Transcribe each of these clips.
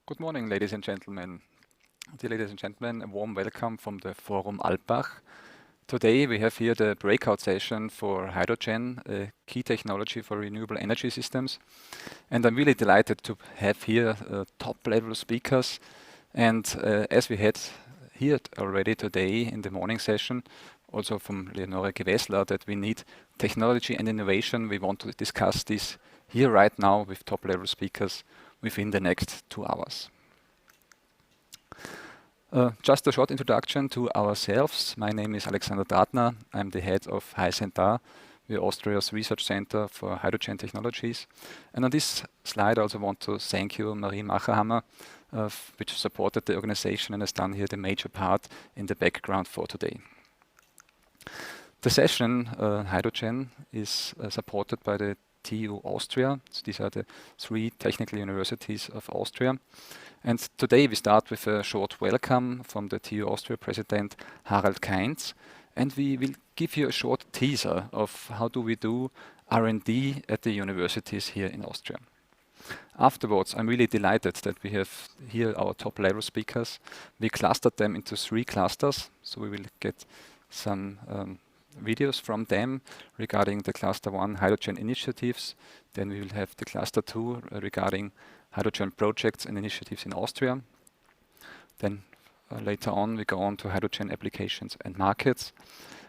Good morning, ladies and gentlemen. Dear ladies and gentlemen, a warm welcome from the Forum Alpbach. Today we have here the breakout session for hydrogen, a key technology for renewable energy systems. And I'm really delighted to have here top-level speakers. And as we had here already today in the morning session, also from Leonore Gewessler, that we need technology and innovation. We want to discuss this here right now with top-level speakers within the next 2 hours. Just a short introduction to ourselves. My name is Alexander Dratner. I'm the head of HyCentar. We're Austria's research center for hydrogen technologies. And on this slide, I also want to thank you, Marie Macherhammer, which supported the organization and has done here the major part in the background for today. The session, Hydrogen, is supported by the TU Austria. So these are the 3 technical universities of Austria. And today we start with a short welcome from the TU Austria president, Harald Kainz. And we will give you a short teaser of how do we do R&D at the universities here in Austria. Afterwards, I'm really delighted that we have here our top-level speakers. We clustered them into 3 clusters, so we will get some videos from them regarding the cluster 1 hydrogen initiatives. Then we will have the cluster 2 regarding hydrogen projects and initiatives in Austria. Then later on we go on to hydrogen applications and markets.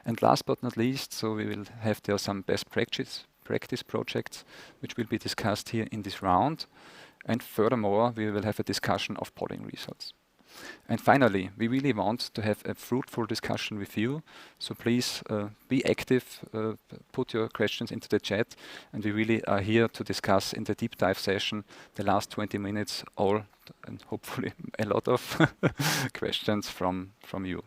And last but not least, so we will have there some best practice projects which will be discussed here in this round. And furthermore, we will have a discussion of polling results. And finally, we really want to have a fruitful discussion with you. So please be active, put your questions into the chat, and we really are here to discuss in the deep dive session the last 20 minutes, all and hopefully a lot of questions from you.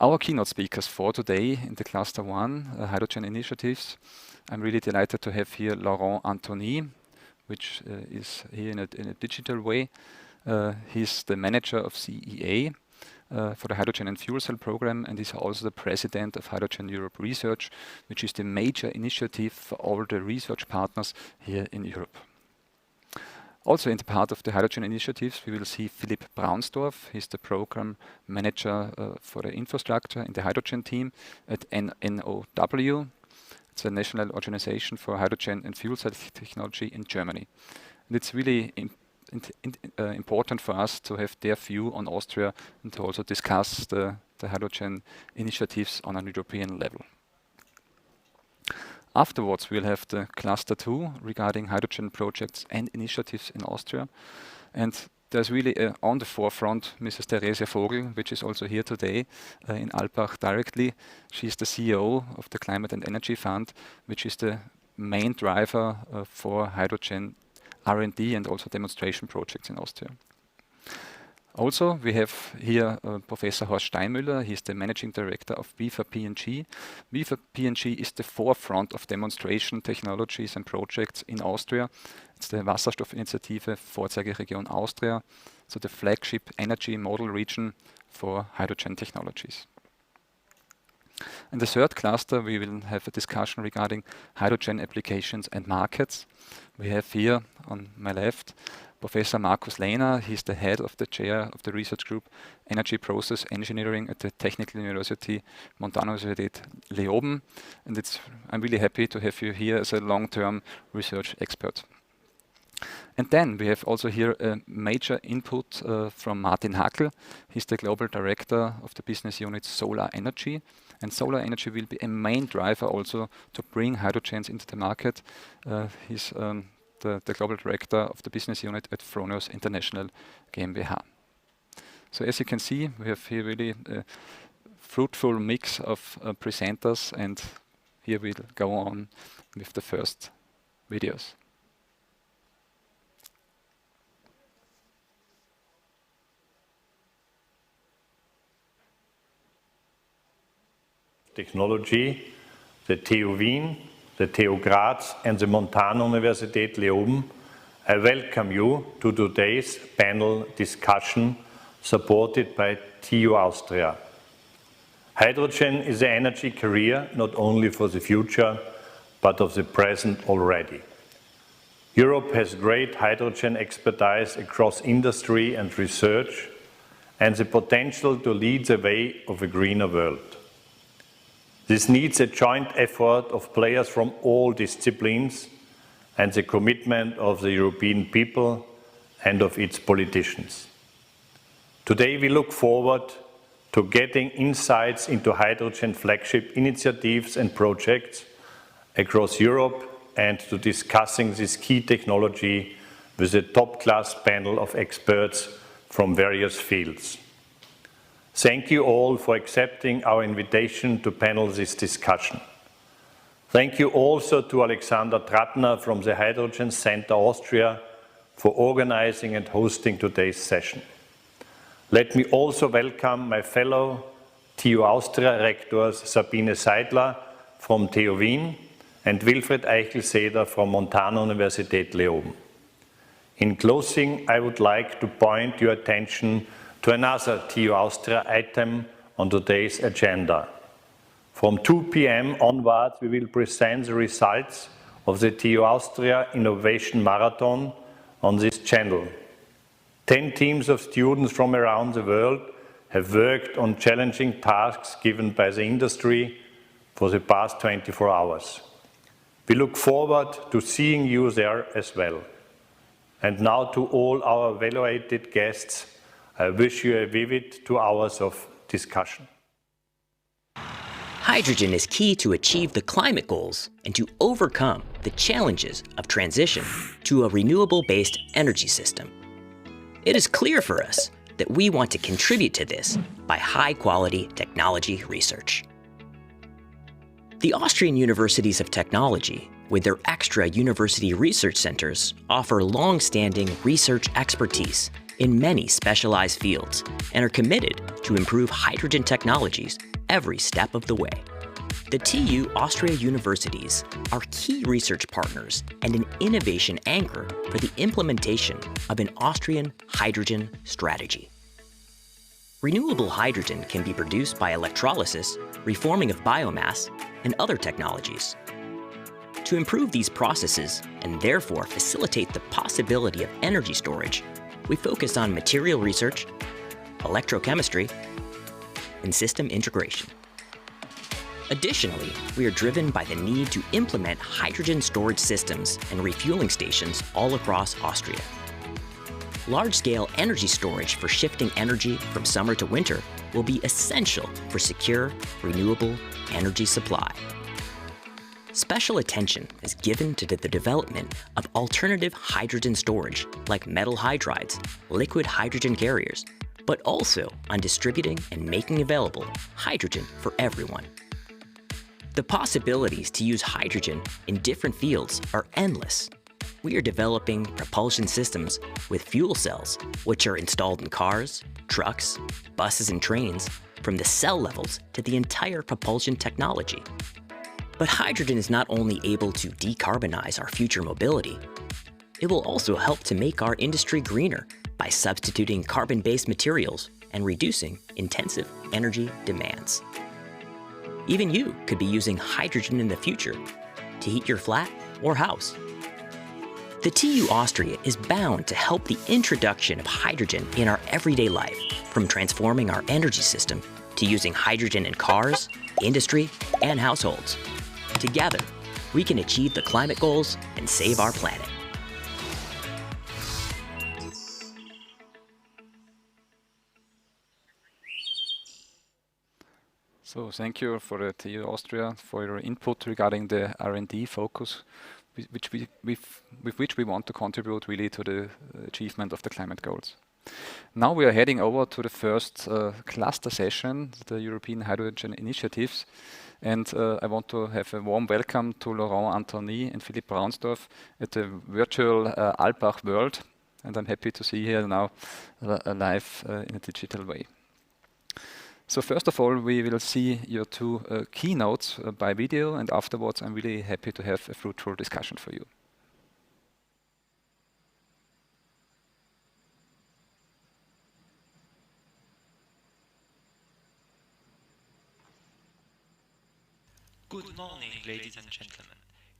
Our keynote speakers for today in the cluster 1, hydrogen initiatives. I'm really delighted to have here Laurent Antony, which is here in a digital way. He's the manager of CEA for the Hydrogen and Fuel Cell program, and he's also the president of Hydrogen Europe Research, which is the major initiative for all the research partners here in Europe. Also in the part of the hydrogen initiatives, we will see Philipp Braunsdorf. He's the program manager for the infrastructure in the hydrogen team at NOW. It's a national organization for hydrogen and fuel cell technology in Germany. And it's really important for us to have their view on Austria and to also discuss the hydrogen initiatives on an European level. Afterwards, we'll have the cluster 2 regarding hydrogen projects and initiatives in Austria. And there's really on the forefront Mrs. Therese Vogel, which is also here today in Alpbach directly. She's the CEO of the Climate and Energy Fund, which is the main driver for hydrogen R&D and also demonstration projects in Austria. Also, we have here Professor Horst Steinmüller. He's the managing director of WIFA PNG. WIFA PNG is the forefront of demonstration technologies and projects in Austria. It's the Wasserstoffinitiative Vorzeigeregion Austria, so the flagship energy model region for hydrogen technologies. In the 3rd cluster, we will have a discussion regarding hydrogen applications and markets. We have here on my left Professor Markus Lehner. He's the head of the chair of the research group Energy Process Engineering at the Technical University Montanuniversität Leoben. And I'm really happy to have you here as a long-term research expert. And then we have also here a major input from Martin Hackel. He's the global director of the business unit Solar Energy. And solar energy will be a main driver also to bring hydrogens into the market. He's the global director of the business unit at Fronius International GmbH. So as you can see, we have here really a fruitful mix of presenters, and here we'll go on with the first videos. Technology, the TU Wien, the TU Graz and the Montanuniversität Leoben, I welcome you to today's panel discussion supported by TU Austria. Hydrogen is an energy carrier not only for the future, but of the present already. Europe has great hydrogen expertise across industry and research and the potential to lead the way of a greener world. This needs a joint effort of players from all disciplines and the commitment of the European people and of its politicians. Today we look forward to getting insights into hydrogen flagship initiatives and projects across Europe and to discussing this key technology with a top-class panel of experts from various fields. Thank you all for accepting our invitation to panel this discussion. Thank you also to Alexander Trattner from the Hydrogen Center Austria for organizing and hosting today's session. Let me also welcome my fellow TU Austria rectors Sabine Seidler from TU Wien and Wilfried Eichelseder from Montanuniversität Leoben. In closing, I would like to point your attention to another TU Austria item on today's agenda. From 2 p.m. onwards, we will present the results of the TU Austria Innovation Marathon on this channel. 10 teams of students from around the world have worked on challenging tasks given by the industry for the past 24 hours. We look forward to seeing you there as well. And now to all our evaluated guests, I wish you a vivid 2 hours of discussion. Hydrogen is key to achieve the climate goals and to overcome the challenges of transition to a renewable-based energy system. It is clear for us that we want to contribute to this by high-quality technology research. The Austrian Universities of Technology, with their extra university research centers, offer long-standing research expertise in many specialized fields and are committed to improve hydrogen technologies every step of the way. The TU Austria universities are key research partners and an innovation anchor for the implementation of an Austrian hydrogen strategy. Renewable hydrogen can be produced by electrolysis, reforming of biomass, and other technologies. To improve these processes and therefore facilitate the possibility of energy storage, we focus on material research, electrochemistry, and system integration. Additionally, we are driven by the need to implement hydrogen storage systems and refueling stations all across Austria. Large-scale energy storage for shifting energy from summer to winter will be essential for secure, renewable energy supply. Special attention is given to the development of alternative hydrogen storage like metal hydrides, liquid hydrogen carriers, but also on distributing and making available hydrogen for everyone. The possibilities to use hydrogen in different fields are endless. We are developing propulsion systems with fuel cells, which are installed in cars, trucks, buses, and trains, from the cell levels to the entire propulsion technology. But hydrogen is not only able to decarbonize our future mobility, it will also help to make our industry greener by substituting carbon-based materials and reducing intensive energy demands. Even you could be using hydrogen in the future to heat your flat or house. The TU Austria is bound to help the introduction of hydrogen in our everyday life, from transforming our energy system to using hydrogen in cars, industry, and households. Together, we can achieve the climate goals and save our planet. So thank you for the TU Austria for your input regarding the R&D focus, with which we want to contribute really to the achievement of the climate goals. Now we are heading over to the first cluster session, the European Hydrogen Initiatives. And I want to have a warm welcome to Laurent Antony and Philippe Braunsdorf at the virtual Alpbach World. And I'm happy to see you here now live in a digital way. So first of all, we will see your two keynotes by video, and afterwards I'm really happy to have a fruitful discussion for you. Good morning, ladies and gentlemen.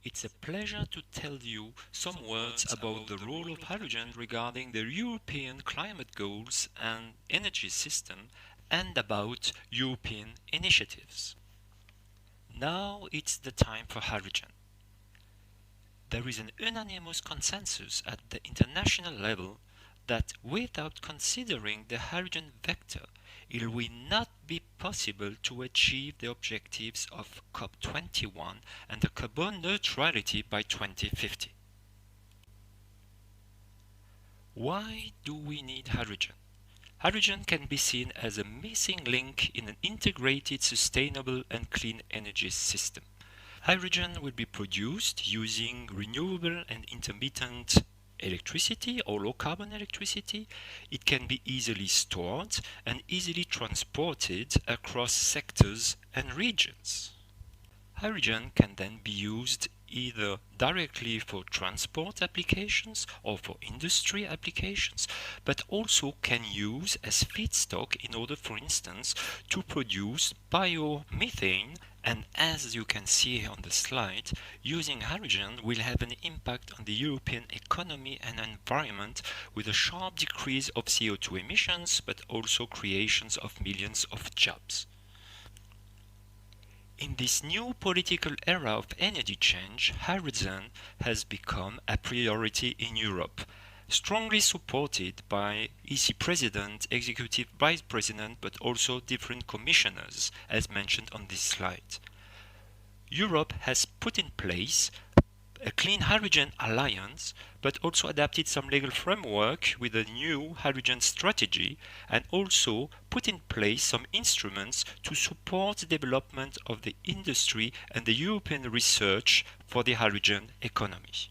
It's a pleasure to tell you some words about the role of hydrogen regarding the European climate goals and energy system and about European initiatives. Now it's the time for hydrogen. There is an unanimous consensus at the international level that without considering the hydrogen vector, it will not be possible to achieve the objectives of COP21 and the carbon neutrality by 2050. Why do we need hydrogen? Hydrogen can be seen as a missing link in an integrated, sustainable and clean energy system. Hydrogen will be produced using renewable and intermittent electricity or low-carbon electricity. It can be easily stored and easily transported across sectors and regions. Hydrogen can then be used either directly for transport applications or for industry applications, but also can use as feedstock in order, for instance, to produce biomethane. And as you can see on the slide, using hydrogen will have an impact on the European economy and environment with a sharp decrease of CO2 emissions, but also creations of millions of jobs. In this new political era of energy change, hydrogen has become a priority in Europe, strongly supported by EC President, Executive Vice President, but also different commissioners, as mentioned on this slide. Europe has put in place a Clean Hydrogen Alliance, but also adapted some legal framework with a new hydrogen strategy, and also put in place some instruments to support the development of the industry and the European research for the hydrogen economy.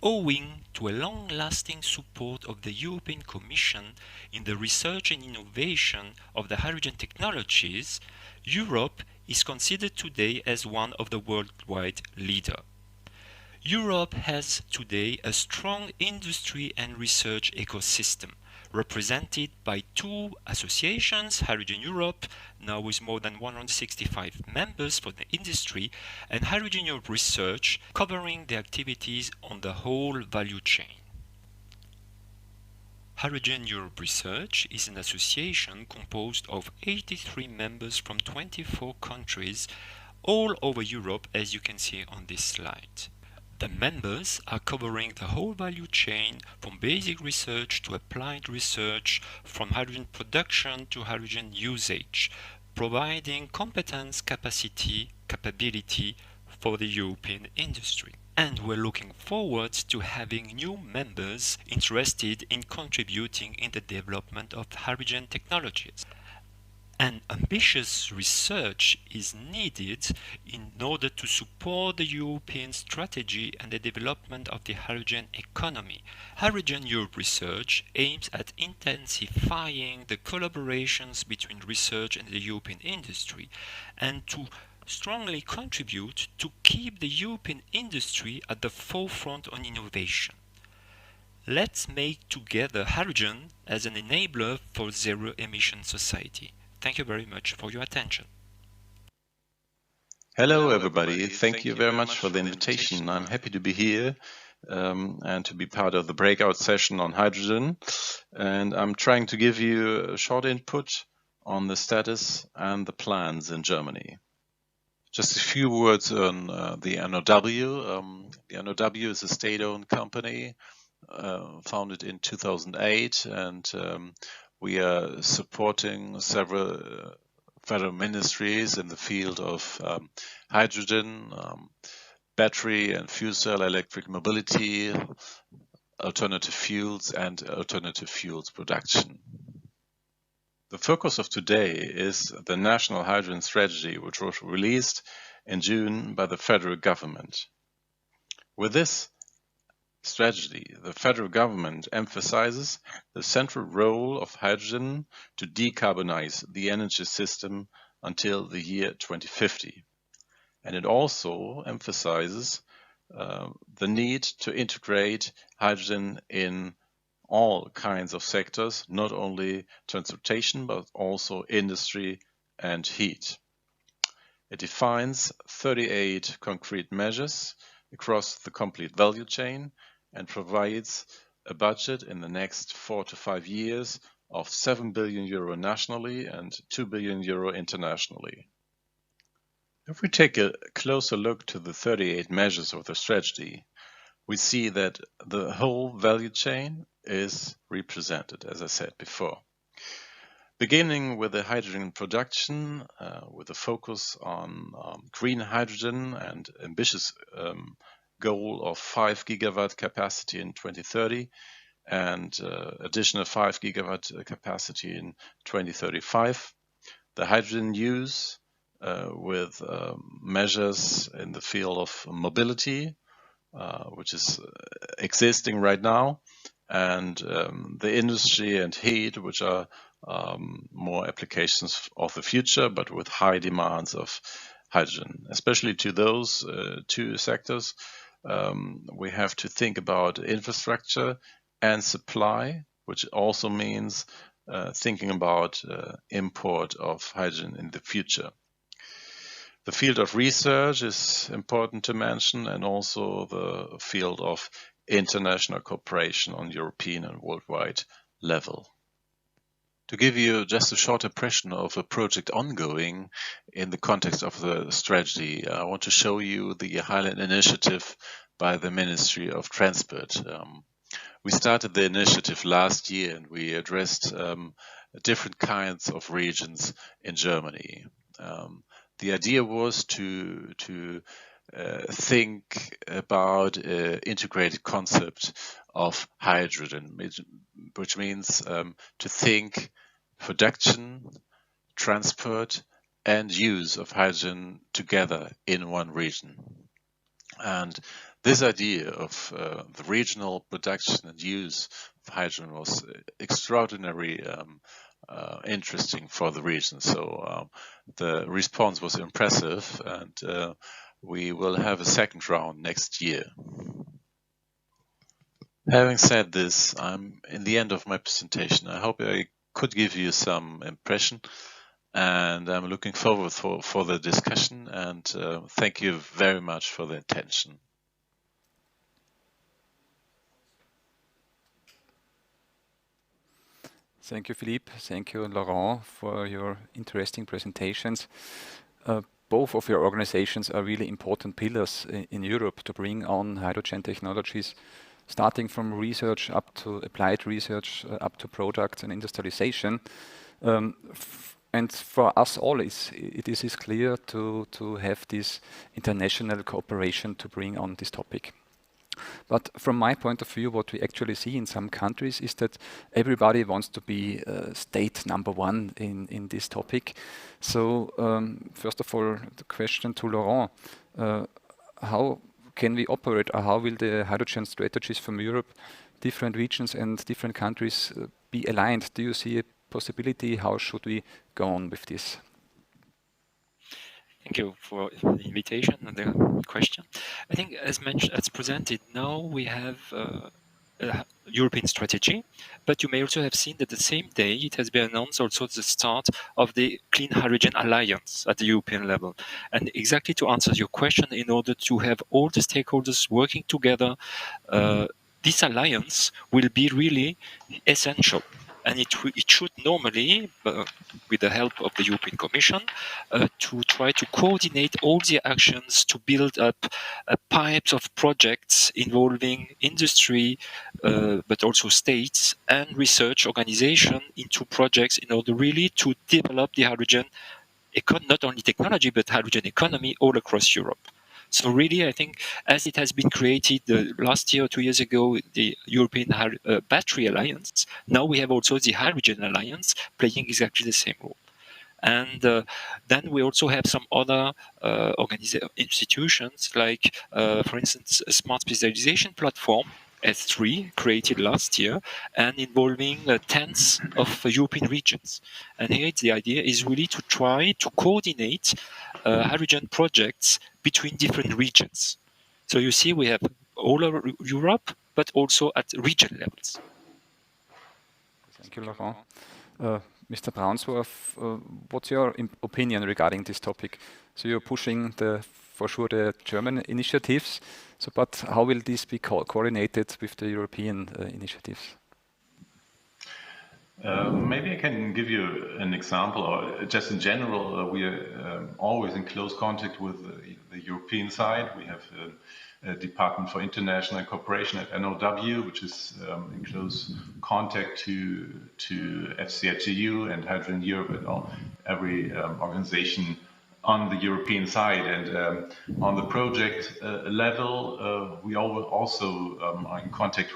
Owing to a long-lasting support of the European Commission in the research and innovation of the hydrogen technologies, Europe is considered today as one of the worldwide leaders. Europe has today a strong industry and research ecosystem, represented by two associations, Hydrogen Europe, now with more than 165 members for the industry, and Hydrogen Europe Research, covering the activities on the whole value chain. Hydrogen Europe Research is an association composed of 83 members from 24 countries all over Europe, as you can see on this slide. The members are covering the whole value chain from basic research to applied research, from hydrogen production to hydrogen usage, providing competence, capability for the European industry. And we're looking forward to having new members interested in contributing in the development of hydrogen technologies. And ambitious research is needed in order to support the European strategy and the development of the hydrogen economy. Hydrogen Europe Research aims at intensifying the collaborations between research and the European industry, and to strongly contribute to keep the European industry at the forefront on innovation. Let's make together hydrogen as an enabler for zero-emission society. Thank you very much for your attention. Hello, everybody. Thank you very much for the invitation. I'm happy to be here and to be part of the breakout session on hydrogen. And I'm trying to give you a short input on the status and the plans in Germany. Just a few words on the NOW. The NOW is a state-owned company founded in 2008, and we are supporting several federal ministries in the field of hydrogen, battery and fuel cell electric mobility, alternative fuels, and alternative fuels production. The focus of today is the National Hydrogen Strategy, which was released in June by the federal government. With this strategy, the federal government emphasizes the central role of hydrogen to decarbonize the energy system until the year 2050. And it also emphasizes the need to integrate hydrogen in all kinds of sectors, not only transportation, but also industry and heat. It defines 38 concrete measures across the complete value chain and provides a budget in the next 4 to 5 years of 7 billion euro nationally and 2 billion euro internationally. If we take a closer look to the 38 measures of the strategy, we see that the whole value chain is represented, as I said before. Beginning with the hydrogen production, with a focus on green hydrogen and ambitious goal of 5 gigawatt capacity in 2030 and additional 5 gigawatt capacity in 2035. The hydrogen use with measures in the field of mobility, which is existing right now, and the industry and heat, which are more applications of the future, but with high demands of hydrogen. Especially to those two sectors, we have to think about infrastructure and supply, which also means thinking about import of hydrogen in the future. The field of research is important to mention, and also the field of international cooperation on European and worldwide level. To give you just a short impression of a project ongoing in the context of the strategy, I want to show you the Highland initiative by the Ministry of Transport. We started the initiative last year and we addressed different kinds of regions in Germany. The idea was to think about an integrated concept of hydrogen, which means to think production, transport, and use of hydrogen together in one region. And this idea of the regional production and use of hydrogen was extraordinarily interesting for the region. So the response was impressive, and we will have a second round next year. Having said this, I'm in the end of my presentation. I hope I could give you some impression, and I'm looking forward for the discussion, and thank you very much for the attention. Thank you, Philippe. Thank you, Laurent, for your interesting presentations. Both of your organizations are really important pillars in Europe to bring on hydrogen technologies, starting from research up to applied research, up to products and industrialization. And for us all, it is clear to have this international cooperation to bring on this topic. But from my point of view, what we actually see in some countries is that everybody wants to be state number one in this topic. So first of all, the question to Laurent, how can we operate, or how will the hydrogen strategies from Europe, different regions and different countries be aligned? Do you see a possibility? How should we go on with this? Thank you for the invitation and the question. I think, as mentioned, as presented, now we have a European strategy, but you may also have seen that the same day it has been announced also the start of the Clean Hydrogen Alliance at the European level. And exactly to answer your question, in order to have all the stakeholders working together, this alliance will be really essential. And it should normally, with the help of the European Commission, to try to coordinate all the actions to build up pipes of projects involving industry, but also states and research organization into projects in order really to develop the hydrogen, not only technology, but hydrogen economy all across Europe. So really, I think, as it has been created last year or 2 years ago, the European Battery Alliance, now we have also the Hydrogen Alliance playing exactly the same role. And then we also have some other institutions, like, for instance, a smart specialization platform, S3, created last year, and involving tens of European regions. And here the idea is really to try to coordinate hydrogen projects between different regions. So you see, we have all over Europe, but also at region levels. Thank you, Laurent. Mr. Braunsdorf, what's your opinion regarding this topic? So you're pushing for sure the German initiatives. So, but how will this be coordinated with the European initiatives? Maybe I can give you an example, or just in general, we are always in close contact with the European side. We have a Department for International Cooperation at NOW, which is in close contact to FCHEU and Hydrogen Europe and every organization on the European side. And on the project level, we also are in contact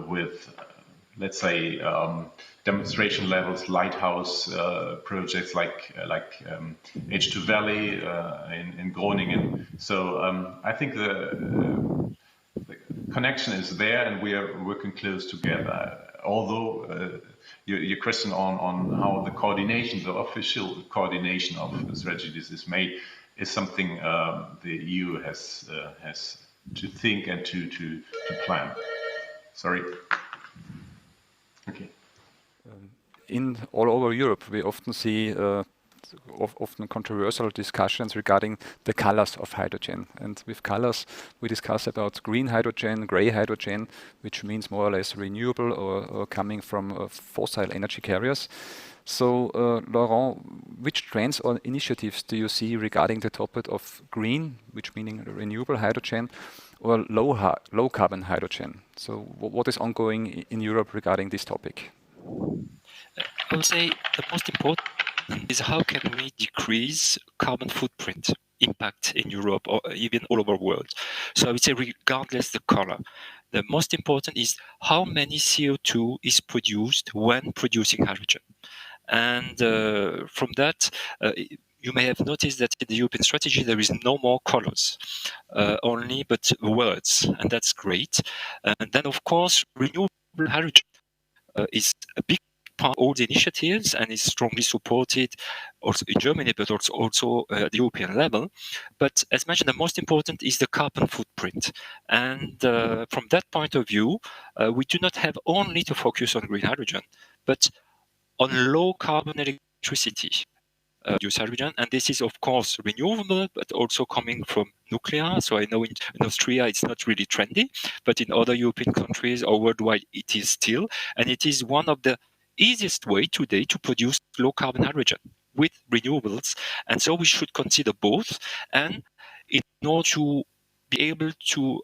with, let's say, demonstration levels, Lighthouse projects like H2 Valley in Groningen. So I think the connection is there, and we are working close together. Although your question on how the coordination, the official coordination of strategies is made, is something the EU has to think and to plan. Sorry. Okay. In all over Europe, we often see often controversial discussions regarding the colors of hydrogen. And with colors, we discuss about green hydrogen, gray hydrogen, which means more or less renewable or coming from fossil energy carriers. So, Laurent, which trends or initiatives do you see regarding the topic of green, which meaning renewable hydrogen, or low carbon hydrogen? So, what is ongoing in Europe regarding this topic? I would say the most important is how can we decrease carbon footprint impact in Europe or even all over the world. So I would say regardless the color, the most important is how many CO2 is produced when producing hydrogen. And from that, you may have noticed that in the European strategy, there is no more colors, only but words, and that's great. And then, of course, renewable hydrogen is a big part of all the initiatives and is strongly supported also in Germany, but also at the European level. But as mentioned, the most important is the carbon footprint. And from that point of view, we do not have only to focus on green hydrogen, but on low carbon electricity. Use hydrogen, and this is of course renewable, but also coming from nuclear. So I know in Austria it's not really trendy, but in other European countries or worldwide it is still, and it is one of the easiest way today to produce low carbon hydrogen with renewables. And so we should consider both, and in order to be able to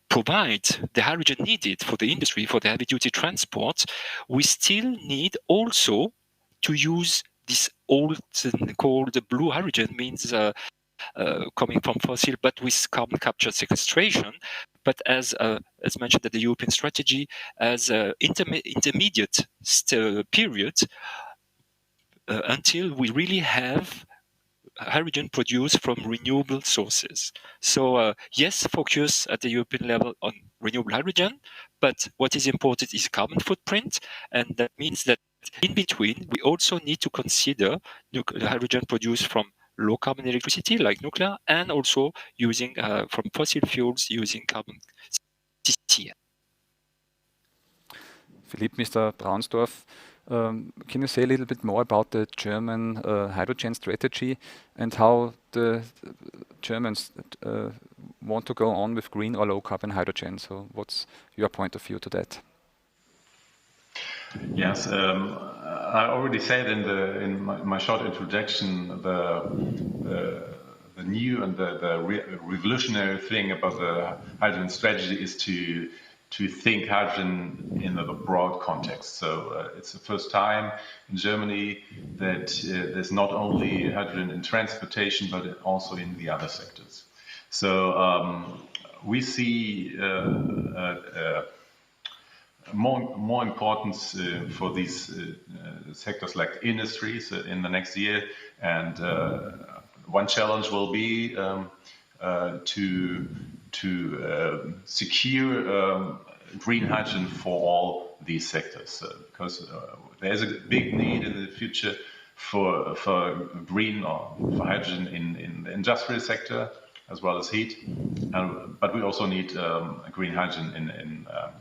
provide the hydrogen needed for the industry, for the heavy duty transport, we still need also to use this old called the blue hydrogen, means coming from fossil, but with carbon capture sequestration. But as mentioned at the European strategy, as intermediate period until we really have hydrogen produced from renewable sources. So yes, focus at the European level on renewable hydrogen, but what is important is carbon footprint, and that means that in between, we also need to consider hydrogen produced from low carbon electricity like nuclear, and also using from fossil fuels using carbon CCS. Philippe, Mr. Braunsdorf, can you say a little bit more about the German hydrogen strategy and how the Germans want to go on with green or low carbon hydrogen? So what's your point of view to that? Yes, I already said in my short introduction, the new and the revolutionary thing about the hydrogen strategy is to think hydrogen in a broad context. So it's the first time in Germany that there's not only hydrogen in transportation, but also in the other sectors. So we see more importance for these sectors like industries in the next year, and one challenge will be to secure green hydrogen for all these sectors, because there's a big need in the future for green or for hydrogen in the industrial sector as well as heat, but we also need green hydrogen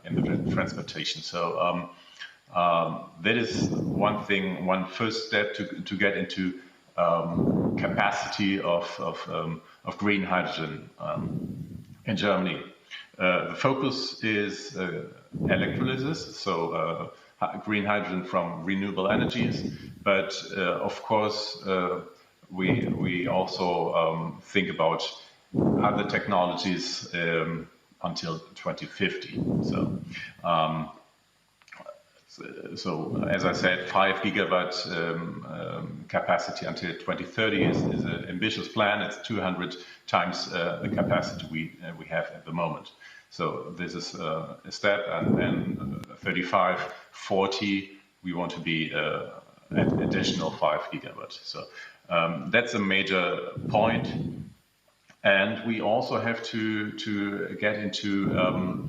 in the transportation. So That is one thing, one first step to get into capacity of green hydrogen in Germany. The focus is electrolysis, so green hydrogen from renewable energies. But of course, we also think about other technologies until 2050. So as I said, 5 gigawatt capacity until 2030 is an ambitious plan. It's 200 times the capacity we have at the moment. So this is a step, and then 35, 40, we want to be at additional 5 gigawatt. So that's a major point. And we also have to get into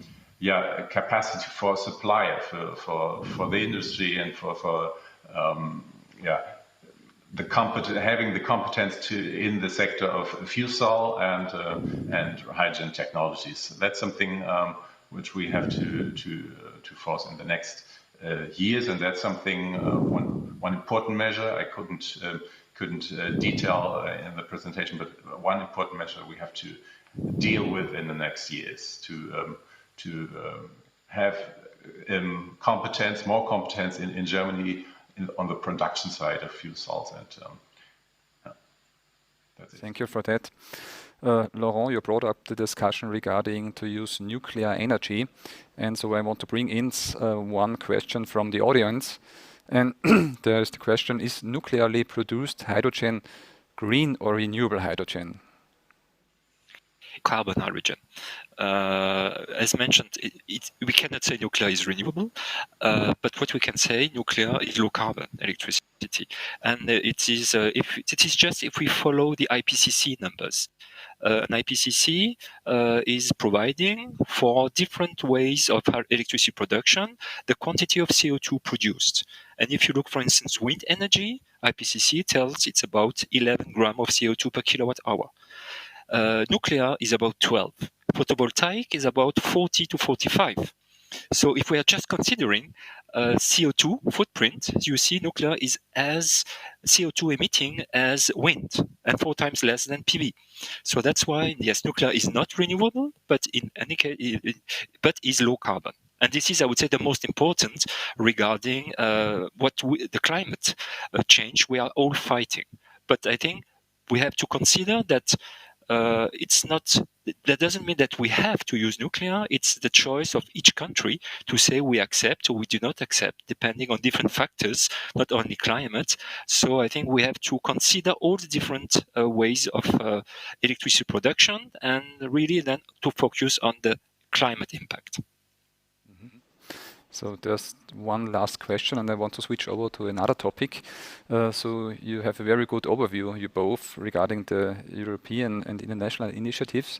capacity for supplier for the industry and for having the competence in the sector of fuel cell and hydrogen technologies. That's something which we have to force in the next years, and that's something one important measure I couldn't detail in the presentation, but one important measure we have to deal with in the next years to have more competence in Germany on the production side of fuel cells. And that's it. Thank you for that. Laurent, you brought up the discussion regarding to use nuclear energy. And so I want to bring in one question from the audience. And there is the question, is nuclearly produced hydrogen green or renewable hydrogen? Carbon hydrogen. As mentioned, we cannot say nuclear is renewable, but what we can say, nuclear is low carbon electricity, and it is just if we follow the IPCC numbers. An IPCC is providing for different ways of electricity production the quantity of CO2 produced. And if you look, for instance, wind energy, IPCC tells it's about 11 grams of CO2 per kilowatt hour. Nuclear is about 12. Photovoltaic is about 40 to 45. So if we are just considering CO2 footprint, you see nuclear is as CO2 emitting as wind and 4 times less than PV. So that's why, yes, nuclear is not renewable, but in any case, but is low carbon. And this is, I would say, the most important regarding the climate change we are all fighting. But I think we have to consider that that doesn't mean that we have to use nuclear. It's the choice of each country to say we accept or we do not accept, depending on different factors, not only climate. So I think we have to consider all the different ways of electricity production and really then to focus on the climate impact. So there's one last question, and I want to switch over to another topic. So you have a very good overview, you both, regarding the European and international initiatives.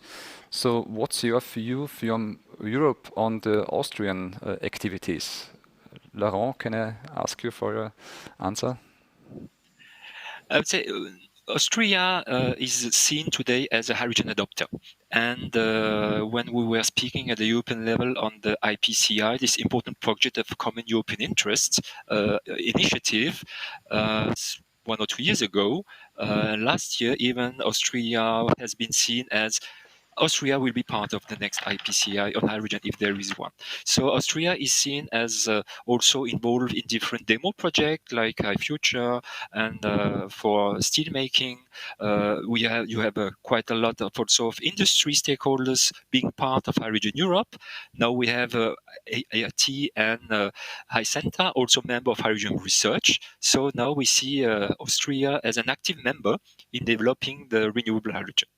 So what's your view from Europe on the Austrian activities? Laurent, can I ask you for your answer? I would say Austria is seen today as a hydrogen adopter. And when we were speaking at the European level on the IPCI, this important project of common European interest initiative, 1 or 2 years ago, last year, even Austria has been seen as Austria will be part of the next IPCI on hydrogen if there is one. So Austria is seen as also involved in different demo projects like iFuture and for steel making. You have quite a lot of also of industry stakeholders being part of Hydrogen Europe. Now we have ART and Highland, also member of Hydrogen Research. So now we see Austria as an active member in developing the renewable hydrogen.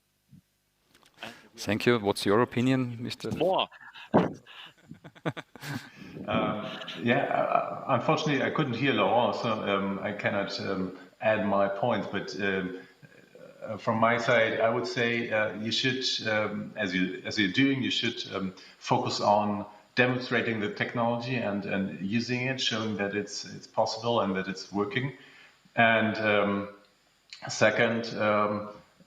Thank you. What's your opinion, Mr. More? Unfortunately, I couldn't hear Laurent, so I cannot add my points. But from my side, I would say you should, as you're doing, you should focus on demonstrating the technology and using it, showing that it's possible and that it's working. And second,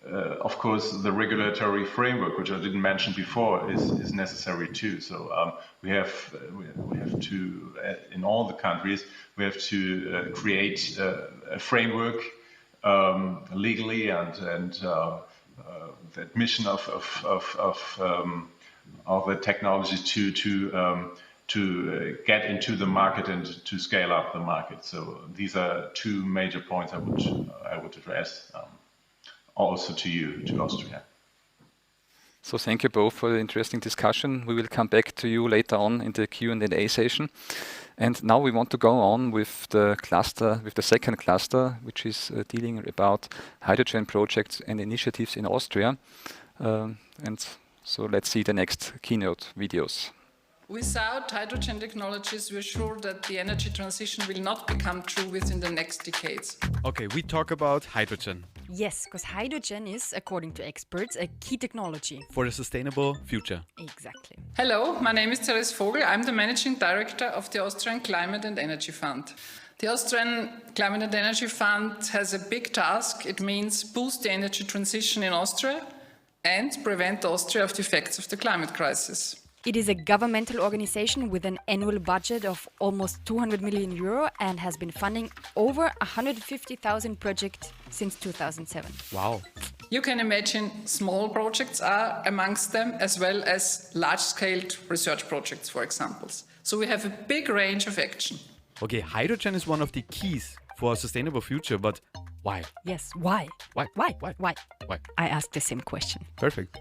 of course, the regulatory framework, which I didn't mention before, is necessary too. So we have to, in all the countries, we have to create a framework legally and the admission of the technology to get into the market and to scale up the market. So these are two major points I would address also to you, to Austria. So thank you both for the interesting discussion. We will come back to you later on in the Q&A session. And now we want to go on with the cluster, with the second cluster, which is dealing about hydrogen projects and initiatives in Austria. And so let's see the next keynote videos. Without hydrogen technologies, we're sure that the energy transition will not become true within the next decades. Okay, we talk about hydrogen. Yes, because hydrogen is, according to experts, a key technology. For a sustainable future. Exactly. Hello, my name is Therese Vogel. I'm the Managing Director of the Austrian Climate and Energy Fund. The Austrian Climate and Energy Fund has a big task. It means boost the energy transition in Austria and prevent Austria of the effects of the climate crisis. It is a governmental organization with an annual budget of almost 200 million euro and has been funding over 150,000 projects since 2007. Wow. You can imagine small projects are amongst them, as well as large-scale research projects, for example. So we have a big range of action. Okay, hydrogen is one of the keys for a sustainable future, but why? Yes, why? Why? Why? Why? Why? Why? I asked the same question. Perfect.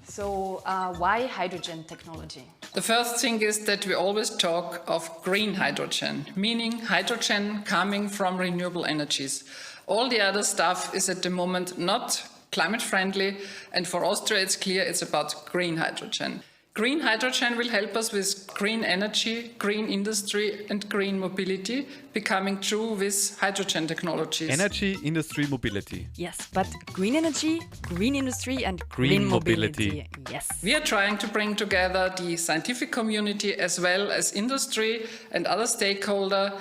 So, why hydrogen technology? The first thing is that we always talk of green hydrogen, meaning hydrogen coming from renewable energies. All the other stuff is at the moment not climate friendly, and for Austria it's clear it's about green hydrogen. Green hydrogen will help us with green energy, green industry and green mobility becoming true with hydrogen technologies. Energy, industry, mobility. Yes, but green energy, green industry and Green mobility. Yes. We are trying to bring together the scientific community as well as industry and other stakeholders,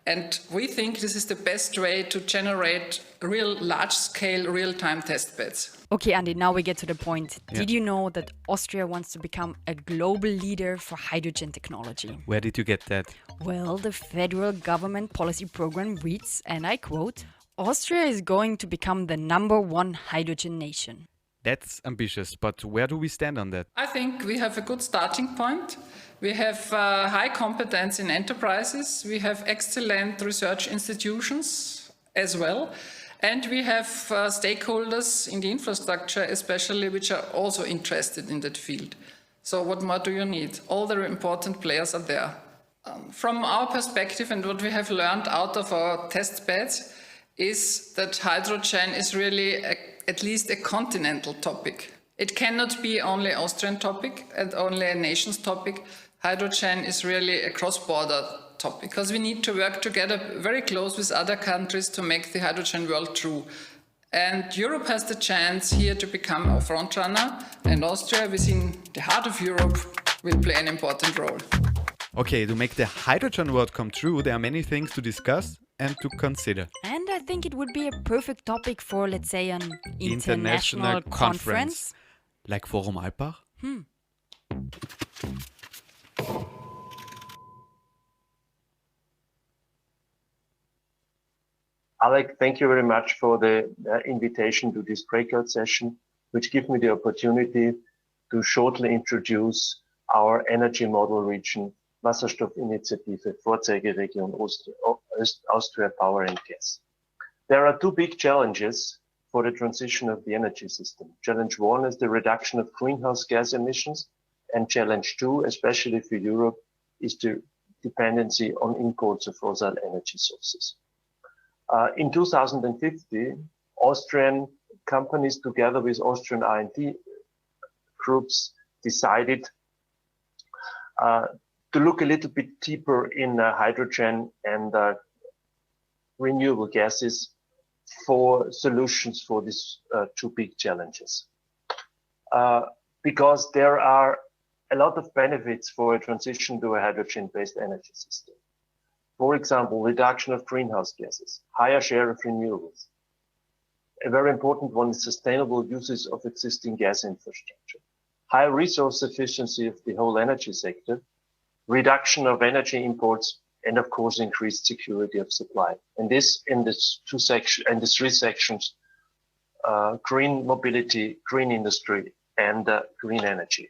and we think this is the best way to generate real large-scale, real-time test beds. Okay, Andy, now we get to the point. Yeah. Did you know that Austria wants to become a global leader for hydrogen technology? Where did you get that? Well, the federal government policy program reads, and I quote, Austria is going to become the #1 hydrogen nation. That's ambitious, but where do we stand on that? I think we have a good starting point. We have high competence in enterprises. We have excellent research institutions as well. And we have stakeholders in the infrastructure, especially, which are also interested in that field. So what more do you need? All the important players are there. From our perspective and what we have learned out of our test beds is that hydrogen is really at least a continental topic. It cannot be only an Austrian topic and only a nation's topic. Hydrogen is really a cross-border topic because we need to work together very close with other countries to make the hydrogen world true. And Europe has the chance here to become a frontrunner, and Austria, within the heart of Europe, will play an important role. Okay, to make the hydrogen world come true, there are many things to discuss and to consider. And I think it would be a perfect topic for, let's say, an international conference. Like Forum Alpbach? Alec, thank you very much for the invitation to this breakout session, which gives me the opportunity to shortly introduce our energy model region, Wasserstoffinitiative Vorzeigeregion Austria Power and Gas. There are two big challenges for the transition of the energy system. Challenge one is the reduction of greenhouse gas emissions, and challenge two, especially for Europe, is the dependency on imports of fossil energy sources. In 2050, Austrian companies, together with Austrian R&D groups, decided to look a little bit deeper in hydrogen and renewable gases for solutions for these two big challenges. Because there are a lot of benefits for a transition to a hydrogen-based energy system. For example, reduction of greenhouse gases, higher share of renewables, a very important one is sustainable uses of existing gas infrastructure, high resource efficiency of the whole energy sector, reduction of energy imports, and of course, increased security of supply. And this in the three sections, green mobility, green industry, and green energy.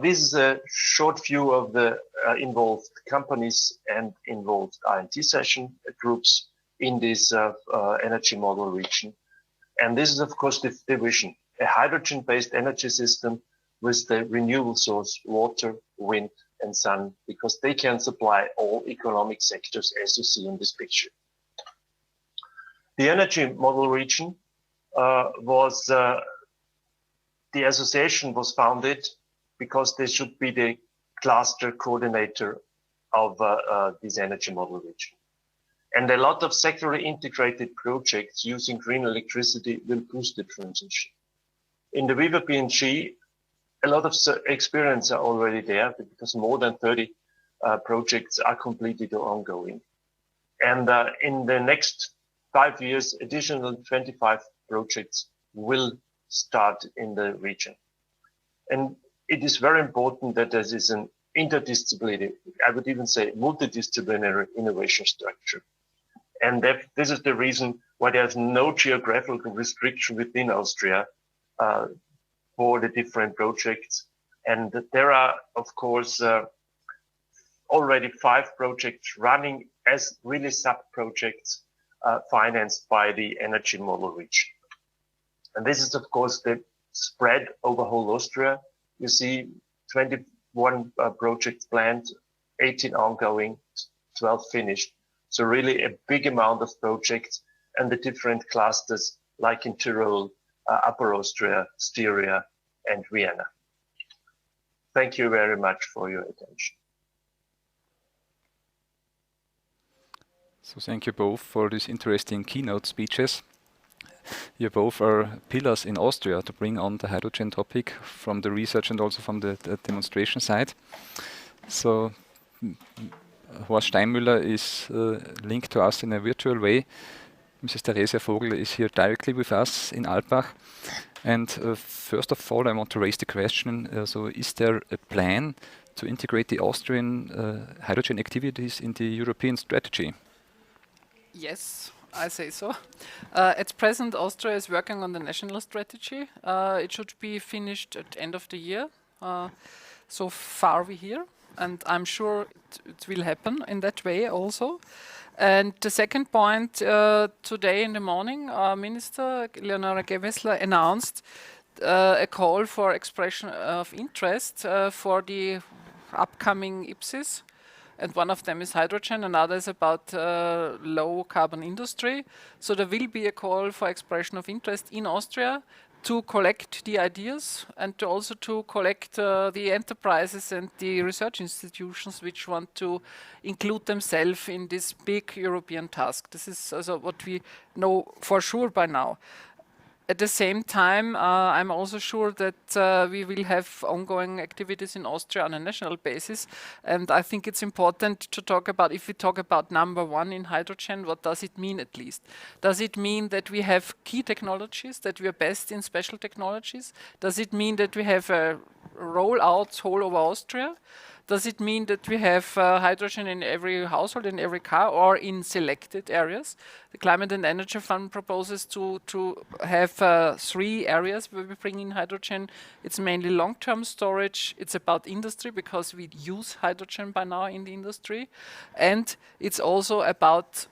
This is a short view of the involved companies and involved R&D session groups in this energy model region. And this is, of course, the vision, a hydrogen-based energy system with the renewable source, water, wind, and sun, because they can supply all economic sectors, as you see in this picture. The energy model region the association was founded because they should be the cluster coordinator of this energy model region. And a lot of sectorally integrated projects using green electricity will boost the transition. In the Viva PNG, a lot of experience are already there because more than 30 projects are completed or ongoing. And in the next 5 years, additional 25 projects will start in the region. And it is very important that there is an interdisciplinary, I would even say multidisciplinary innovation structure. And this is the reason why there's no geographical restriction within Austria for the different projects. And there are, of course, already 5 projects running as really sub-projects financed by the energy model region. And this is, of course, the spread over whole Austria. You see 21 projects planned, 18 ongoing, 12 finished. So really a big amount of projects and the different clusters like in Tyrol, Upper Austria, Styria, and Vienna. Thank you very much for your attention. So thank you both for these interesting keynote speeches. You both are pillars in Austria to bring on the hydrogen topic from the research and also from the demonstration side. So Horst Steinmüller is linked to us in a virtual way. Mrs. Theresia Vogel is here directly with us in Alpbach. And first of all, I want to raise the question, so is there a plan to integrate the Austrian hydrogen activities in the European strategy? Yes, I say so. At present, Austria is working on the national strategy. It should be finished at the end of the year. So far we hear, and I'm sure it will happen in that way also. And the second point, today in the morning, our Minister, Leonora Gewessler, announced a call for expression of interest for the upcoming IPCES. And one of them is hydrogen, another is about low carbon industry. So there will be a call for expression of interest in Austria to collect the ideas and also to collect the enterprises and the research institutions which want to include themselves in this big European task. This is also what we know for sure by now. At the same time, I'm also sure that we will have ongoing activities in Austria on a national basis. And I think it's important to talk about, if we talk about number one in hydrogen, what does it mean at least? Does it mean that we have key technologies, that we are best in special technologies? Does it mean that we have a rollout all over Austria? Does it mean that we have hydrogen in every household, in every car, or in selected areas? The Climate and Energy Fund proposes to have 3 areas where we bring in hydrogen. It's mainly long-term storage. It's about industry because we use hydrogen by now in the industry. And it's also about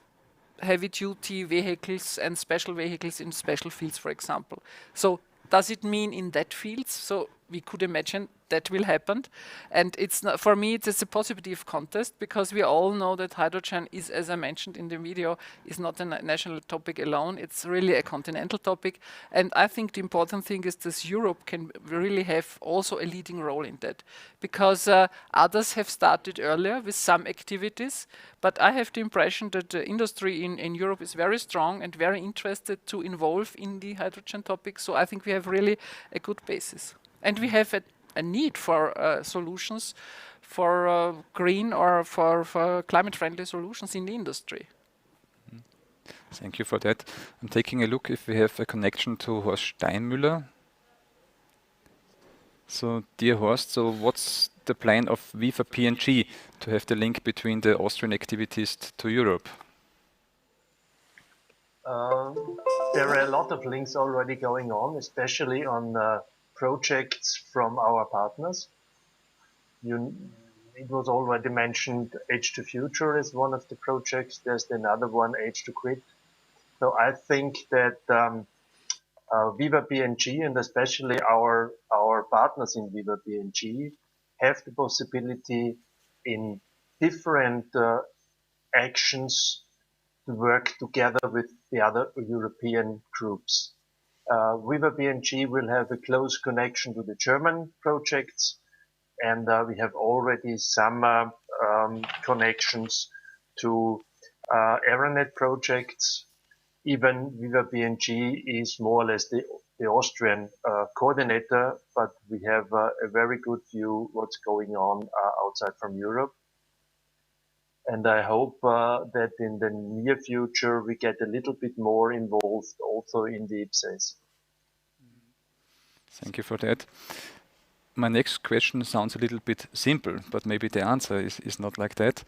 heavy-duty vehicles and special vehicles in special fields, for example. So does it mean in that field? So we could imagine that will happen. And it's not, for me, it's a positive contest because we all know that hydrogen is, as I mentioned in the video, is not a national topic alone. It's really a continental topic. And I think the important thing is that Europe can really have also a leading role in that because others have started earlier with some activities. But I have the impression that the industry in Europe is very strong and very interested to involve in the hydrogen topic. So I think we have really a good basis. And we have a need for solutions for green or for climate-friendly solutions in the industry. Thank you for that. I'm taking a look if we have a connection to Horst Steinmüller. So, dear Horst, so what's the plan of Viva PNG to have the link between the Austrian activities to Europe? There are a lot of links already going on, especially on projects from our partners. It was already mentioned H2 Future is one of the projects. There's another one, H2 Quit. So I think that Viva PNG and especially our partners in Viva PNG have the possibility in different actions to work together with the other European groups. Viva PNG will have a close connection to the German projects, and we have already some connections to Aeronet projects. Even Viva PNG is more or less the Austrian coordinator, but we have a very good view what's going on outside from Europe. And I hope that in the near future we get a little bit more involved also in the IPCES. Thank you for that. My next question sounds a little bit simple, but maybe the answer is not like that.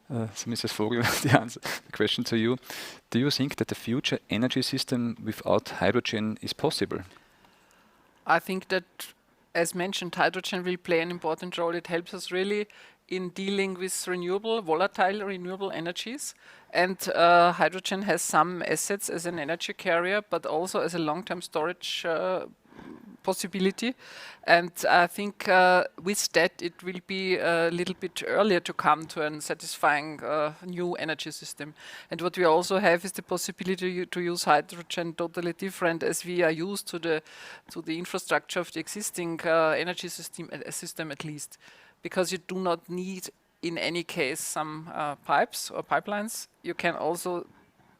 So Mrs. Vogel, the question to you. Do you think that the future energy system without hydrogen is possible? I think that, as mentioned, hydrogen will play an important role. It helps us really in dealing with volatile renewable energies. And hydrogen has some assets as an energy carrier, but also as a long-term storage possibility. And I think with that it will be a little bit earlier to come to a satisfying new energy system. And what we also have is the possibility to use hydrogen totally different as we are used to the infrastructure of the existing energy system at least. Because you do not need in any case some pipes or pipelines. You can also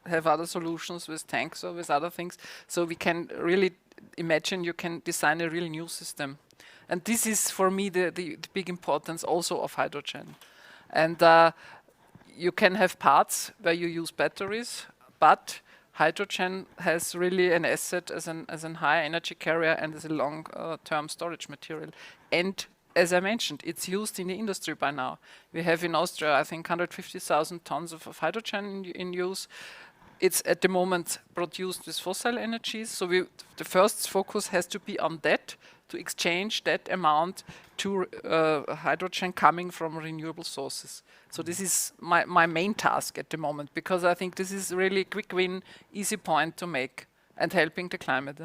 have other solutions with tanks or with other things. So we can really imagine you can design a real new system. And this is for me the big importance also of hydrogen. And you can have parts where you use batteries, but hydrogen has really an asset as an high energy carrier and as a long-term storage material. And as I mentioned, it's used in the industry by now. We have in Austria, I think, 150,000 tons of hydrogen in use. It's at the moment produced with fossil energies. So the first focus has to be on that, to exchange that amount to hydrogen coming from renewable sources. So this is my main task at the moment, because I think this is really a quick win, easy point to make and helping the climate.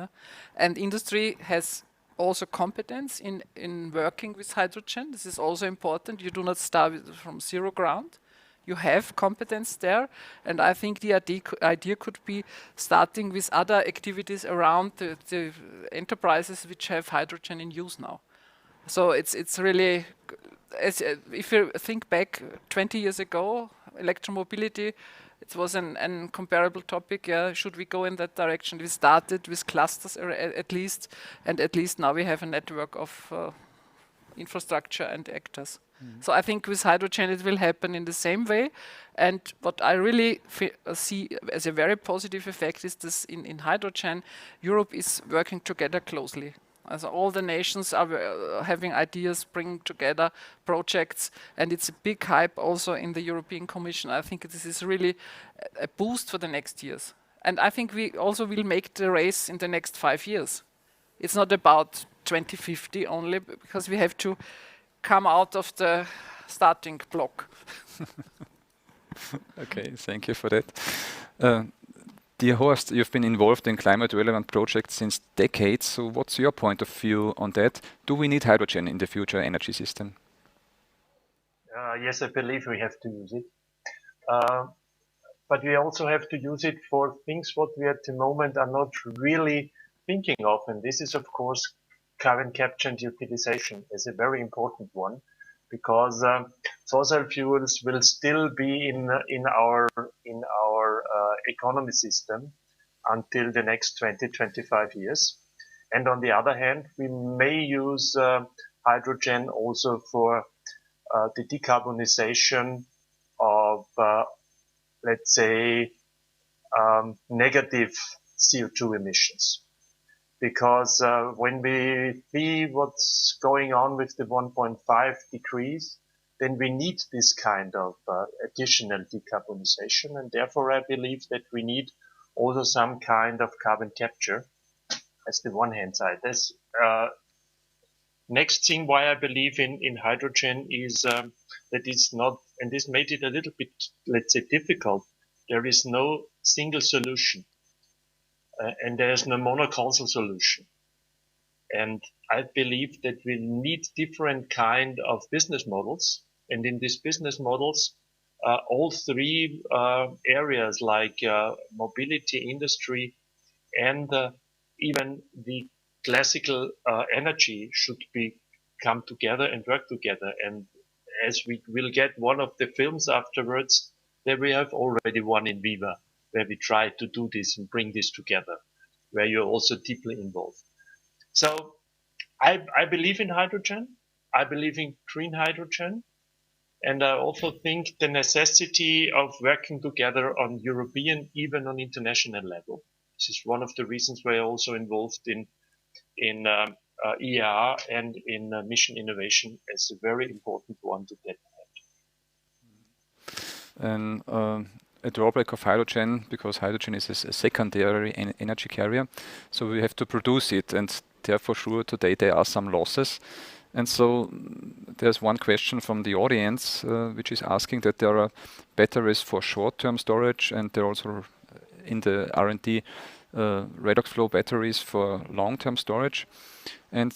And industry has also competence in working with hydrogen. This is also important. You do not start from zero ground. You have competence there, and I think the idea could be starting with other activities around the enterprises which have hydrogen in use now. So it's really, if you think back 20 years ago, electromobility, it was an comparable topic. Yeah, should we go in that direction? We started with clusters at least, and at least now we have a network of infrastructure and actors. So I think with hydrogen it will happen in the same way. And what I really see as a very positive effect is this in hydrogen, Europe is working together closely. So all the nations are having ideas, bringing together projects, and it's a big hype also in the European Commission. I think this is really a boost for the next years. And I think we also will make the race in the next 5 years. It's not about 2050 only, because we have to come out of the starting block. Okay, thank you for that. Dear Horst, you've been involved in climate-relevant projects since decades, so what's your point of view on that? Do we need hydrogen in the future energy system? Yes, I believe we have to use it. But we also have to use it for things what we at the moment are not really thinking of, and this is, of course, carbon capture and utilization is a very important one, because fossil fuels will still be in our economy system until the next 20-25 years. And on the other hand, we may use hydrogen also for the decarbonization of, let's say, negative CO2 emissions. Because when we see what's going on with the 1.5 degrees, then we need this kind of additional decarbonization. And therefore, I believe that we need also some kind of carbon capture as the one hand side. This next thing why I believe in hydrogen is that it's not, and this made it a little bit, let's say, difficult. There is no single solution. And there's no monocausal solution. And I believe that we need different kind of business models. And in these business models, all three areas like mobility, industry, and even the classical energy should come together and work together. And as we will get one of the films afterwards, there we have already one in Viva, where we try to do this and bring this together, where you're also deeply involved. So I believe in hydrogen. I believe in green hydrogen. And I also think the necessity of working together on European, even on international level. This is one of the reasons why I'm also involved in EAR and in mission innovation as a very important one to get ahead. And a drawback of hydrogen, because hydrogen is a secondary energy carrier, so we have to produce it, and therefore sure today there are some losses. And so there's one question from the audience which is asking that there are batteries for short-term storage, and there are also in the R&D redox flow batteries for long-term storage. And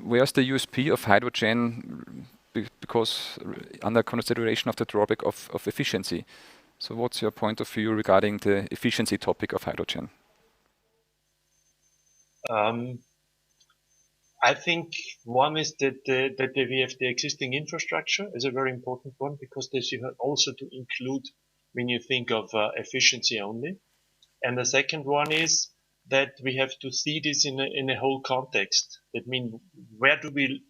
where's the USP of hydrogen, because under consideration of the drawback of efficiency? So what's your point of view regarding the efficiency topic of hydrogen? I think one is that we have the existing infrastructure is a very important one, because this you have also to include when you think of efficiency only. And the second one is that we have to see this in a whole context. That means where do we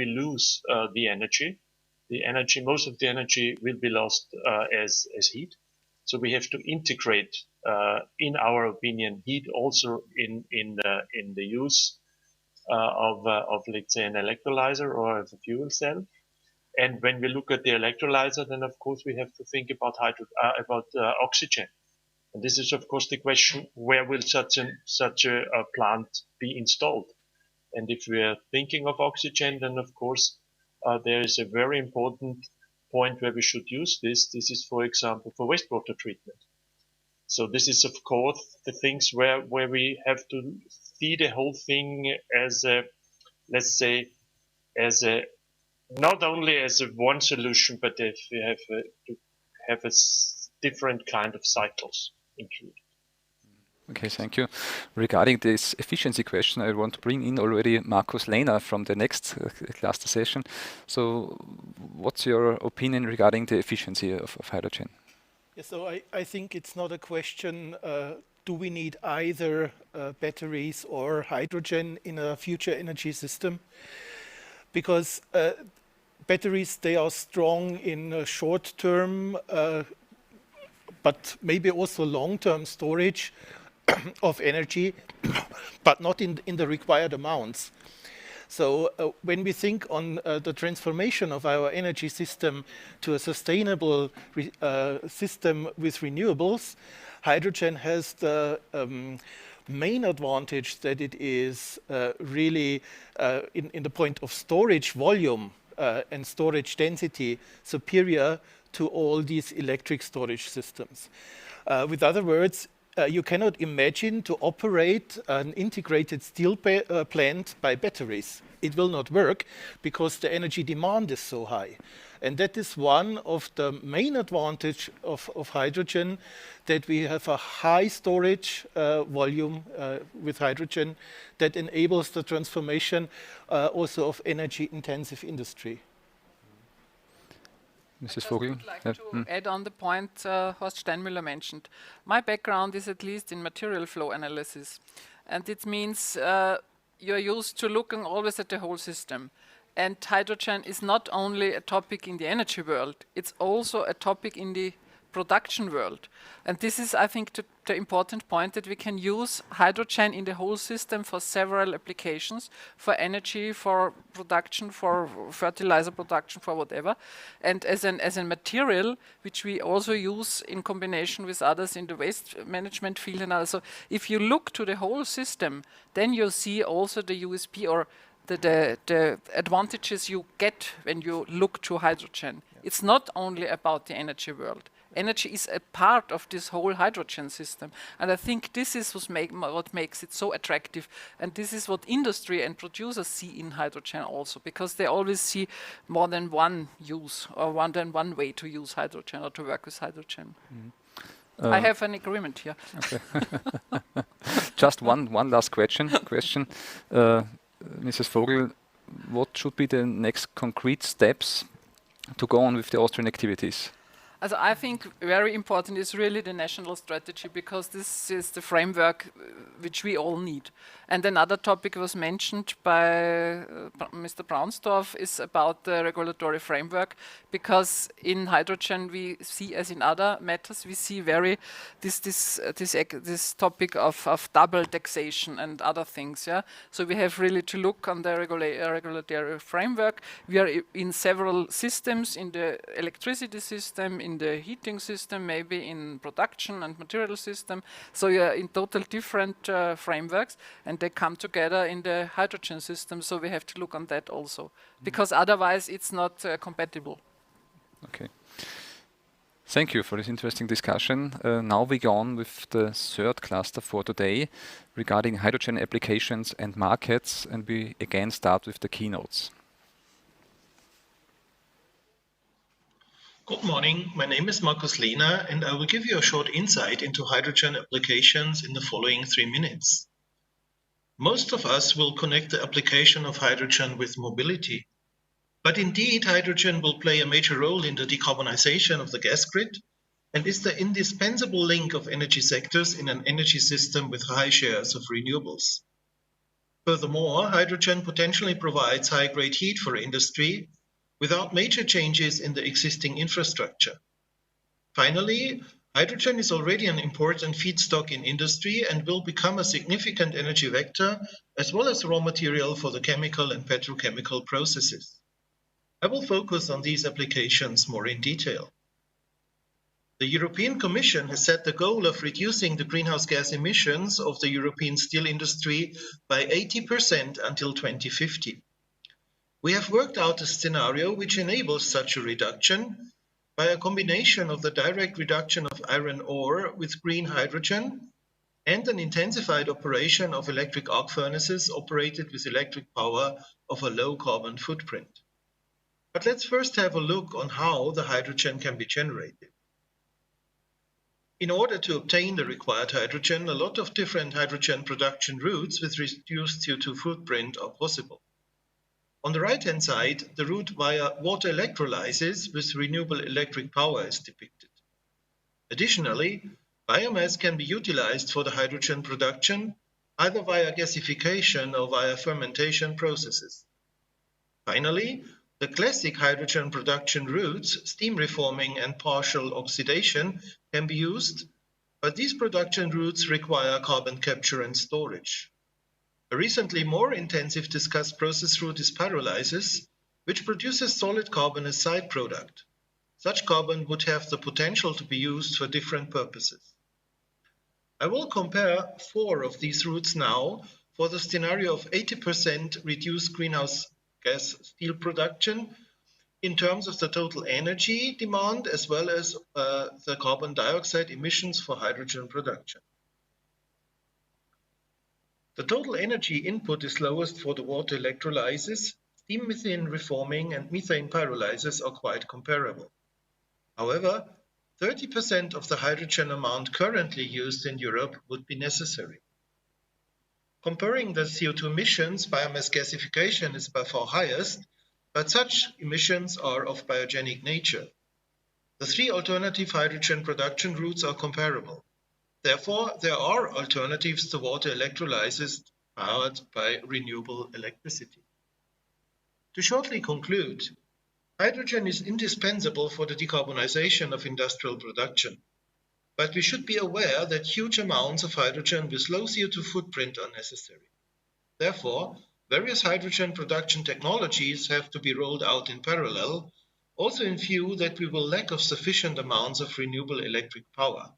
lose the energy? The energy, most of the energy will be lost as heat. So we have to integrate, in our opinion, heat also in the use of let's say an electrolyzer or of a fuel cell. And when we look at the electrolyzer, then of course we have to think about oxygen. And this is of course the question: where will such a plant be installed? And if we are thinking of oxygen, then of course there is a very important point where we should use this. This is, for example, for wastewater treatment. So this is, of course, the things where we have to see the whole thing as a, let's say, as a, not only as a one solution, but if we have to have a different kind of cycles included. Okay, thank you. Regarding this efficiency question, I want to bring in already Markus Lehner from the next cluster session. So what's your opinion regarding the efficiency of hydrogen? Yeah, so I think it's not a question, do we need either batteries or hydrogen in a future energy system? Because batteries, they are strong in short term, but maybe also long-term storage of energy, but not in the required amounts. So when we think on the transformation of our energy system to a sustainable system with renewables, hydrogen has the main advantage that it is really in the point of storage volume and storage density superior to all these electric storage systems. With other words, you cannot imagine to operate an integrated steel plant by batteries. It will not work because the energy demand is so high. And that is one of the main advantage of hydrogen, that we have a high storage volume with hydrogen that enables the transformation also of energy intensive industry. Mrs. Vogel? I would like to add on the point Horst Steinmüller mentioned. My background is at least in material flow analysis. And it means you're used to looking always at the whole system. And hydrogen is not only a topic in the energy world, it's also a topic in the production world. And this is, I think, the important point, that we can use hydrogen in the whole system for several applications, for energy, for production, for fertilizer production, for whatever. And as a material, which we also use in combination with others in the waste management field and others. So if you look to the whole system, then you see also the USP or the advantages you get when you look to hydrogen. It's not only about the energy world. Energy is a part of this whole hydrogen system. And I think this is what makes it so attractive. And this is what industry and producers see in hydrogen also, because they always see more than one use or more than one way to use hydrogen or to work with hydrogen. I have an agreement here. Okay. Just one last question. Mrs. Vogel, what should be the next concrete steps to go on with the Austrian activities? Also I think very important is really the national strategy, because this is the framework which we all need. And another topic was mentioned by Mr. Braunsdorf is about the regulatory framework, because in hydrogen we see, as in other matters, we see very this topic of double taxation and other things. Yeah, so we have really to look on the regulatory framework. We are in several systems, in the electricity system, in the heating system, maybe in production and material system. So you are in total different frameworks, and they come together in the hydrogen system. So we have to look on that also, because otherwise it's not compatible. Okay. Thank you for this interesting discussion. Now we go on with the third cluster for today regarding hydrogen applications and markets, and we again start with the keynotes. Good morning, my name is Markus Lehner, and I will give you a short insight into hydrogen applications in the following 3 minutes. Most of us will connect the application of hydrogen with mobility. But indeed, hydrogen will play a major role in the decarbonization of the gas grid and is the indispensable link of energy sectors in an energy system with high shares of renewables. Furthermore, hydrogen potentially provides high-grade heat for industry without major changes in the existing infrastructure. Finally, hydrogen is already an important feedstock in industry and will become a significant energy vector as well as raw material for the chemical and petrochemical processes. I will focus on these applications more in detail. The European Commission has set the goal of reducing the greenhouse gas emissions of the European steel industry by 80% until 2050. We have worked out a scenario which enables such a reduction by a combination of the direct reduction of iron ore with green hydrogen and an intensified operation of electric arc furnaces operated with electric power of a low carbon footprint. But let's first have a look on how the hydrogen can be generated. In order to obtain the required hydrogen, a lot of different hydrogen production routes with reduced CO2 footprint are possible. On the right-hand side, the route via water electrolysis with renewable electric power is depicted. Additionally, biomass can be utilized for the hydrogen production, either via gasification or via fermentation processes. Finally, the classic hydrogen production routes, steam reforming and partial oxidation, can be used, but these production routes require carbon capture and storage. A recently more intensive discussed process route is pyrolysis, which produces solid carbon as side product. Such carbon would have the potential to be used for different purposes. I will compare 4 of these routes now for the scenario of 80% reduced greenhouse gas steel production in terms of the total energy demand as well as the carbon dioxide emissions for hydrogen production. The total energy input is lowest for the water electrolysis. Steam methane reforming and methane pyrolysis are quite comparable. However, 30% of the hydrogen amount currently used in Europe would be necessary. Comparing the CO2 emissions, biomass gasification is by far highest, but such emissions are of biogenic nature. The 3 alternative hydrogen production routes are comparable. Therefore, there are alternatives to water electrolysis powered by renewable electricity. To shortly conclude, Hydrogen is indispensable for the decarbonization of industrial production. But we should be aware that huge amounts of hydrogen with low CO2 footprint are necessary. Therefore, various hydrogen production technologies have to be rolled out in parallel, also in view that we will lack of sufficient amounts of renewable electric power.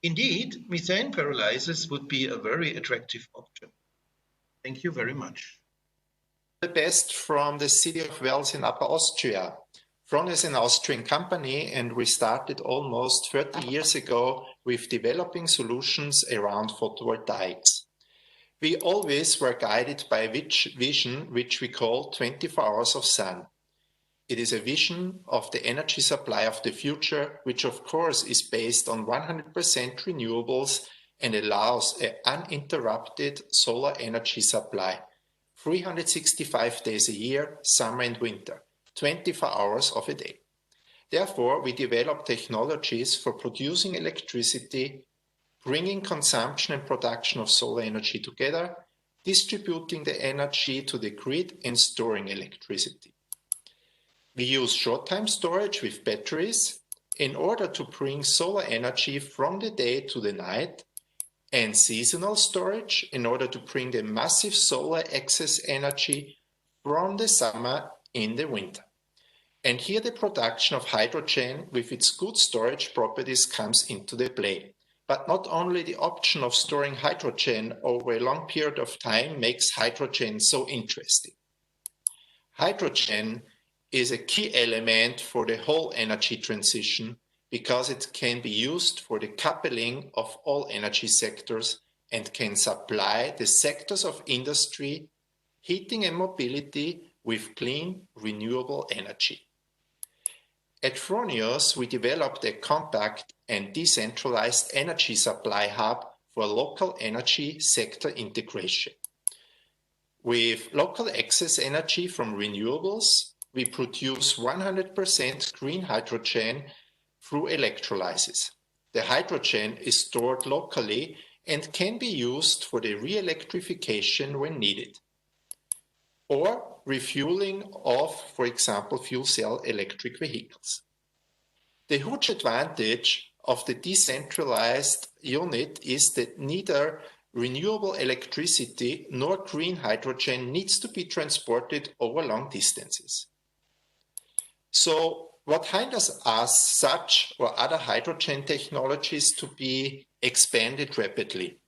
Indeed, methane pyrolysis would be a very attractive option. Thank you very much. The best from the city of Wels in Upper Austria. Fron is an Austrian company, and we started almost 30 years ago with developing solutions around photovoltaics. We always were guided by a vision which we call 24 hours of sun. It is a vision of the energy supply of the future, which of course is based on 100% renewables and allows an uninterrupted solar energy supply, 365 days a year, summer and winter, 24 hours of a day. Therefore, we develop technologies for producing electricity, bringing consumption and production of solar energy together, distributing the energy to the grid and storing electricity. We use short-time storage with batteries in order to bring solar energy from the day to the night, and seasonal storage in order to bring the massive solar excess energy from the summer in the winter. And here the production of hydrogen with its good storage properties comes into the play. But not only the option of storing hydrogen over a long period of time makes hydrogen so interesting. Hydrogen is a key element for the whole energy transition because it can be used for the coupling of all energy sectors and can supply the sectors of industry, heating and mobility with clean, renewable energy. At Fronius, we developed a compact and decentralized energy supply hub for local energy sector integration. With local excess energy from renewables, we produce 100% green hydrogen through electrolysis. The hydrogen is stored locally and can be used for the re-electrification when needed, or refueling of, for example, fuel cell electric vehicles. The huge advantage of the decentralized unit is that neither renewable electricity nor green hydrogen needs to be transported over long distances. So what hinders us such or other hydrogen technologies to be expanded rapidly?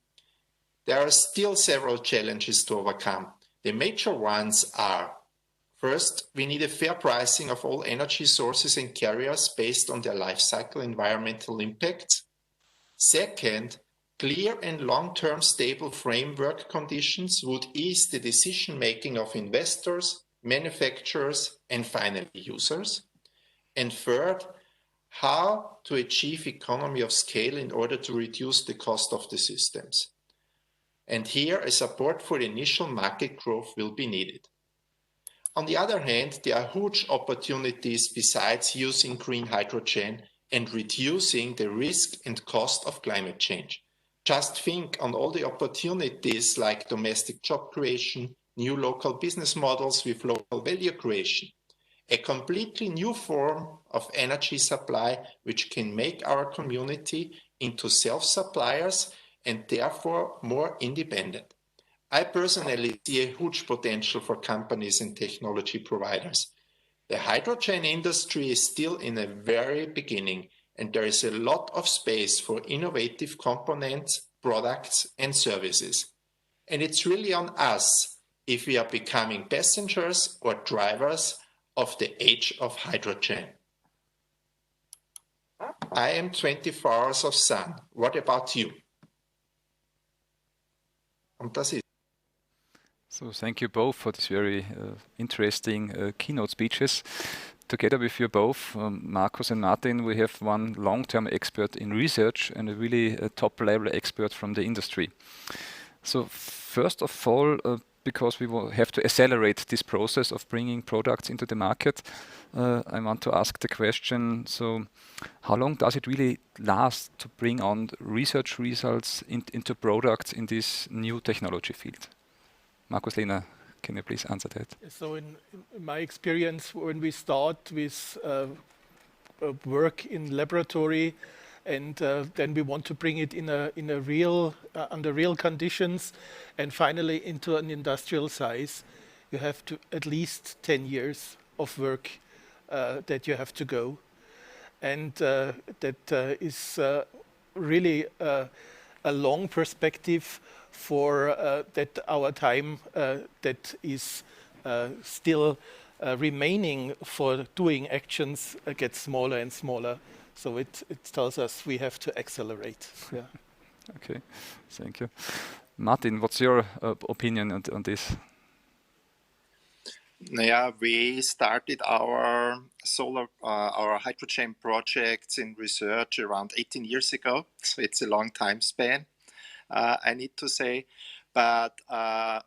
There are still several challenges to overcome. The major ones are: first, we need a fair pricing of all energy sources and carriers based on their life cycle environmental impacts. Second, clear and long-term stable framework conditions would ease the decision-making of investors, manufacturers, and finally users. And third, how to achieve economy of scale in order to reduce the cost of the systems. And here, a support for the initial market growth will be needed. On the other hand, there are huge opportunities besides using green hydrogen and reducing the risk and cost of climate change. Just think on all the opportunities like domestic job creation, new local business models with local value creation, a completely new form of energy supply which can make our community into self-suppliers and therefore more independent. I personally see a huge potential for companies and technology providers. The hydrogen industry is still in a very beginning, and there is a lot of space for innovative components, products, and services. And it's really on us if we are becoming passengers or drivers of the age of hydrogen. I am 24 hours of sun. What about you? Und das ist. So thank you both for this very interesting keynote speeches. Together with you both, Markus and Martin, we have one long-term expert in research and a really top-level expert from the industry. So first of all, because we will have to accelerate this process of bringing products into the market, I want to ask the question, so how long does it really last to bring on research results into products in this new technology field? Markus Lehner, Can you please answer that? So in my experience, when we start with work in laboratory, and then we want to bring it in a real under real conditions, and finally into an industrial size, you have to at least 10 years of work that you have to go, and that is really a long perspective for that our time that is still remaining for doing actions gets smaller and smaller. So it tells us we have to accelerate. Yeah. Okay, thank you. Martin, what's your opinion on this? Yeah, we started our our hydrogen projects in research around 18 years ago. So it's a long time span, I need to say. But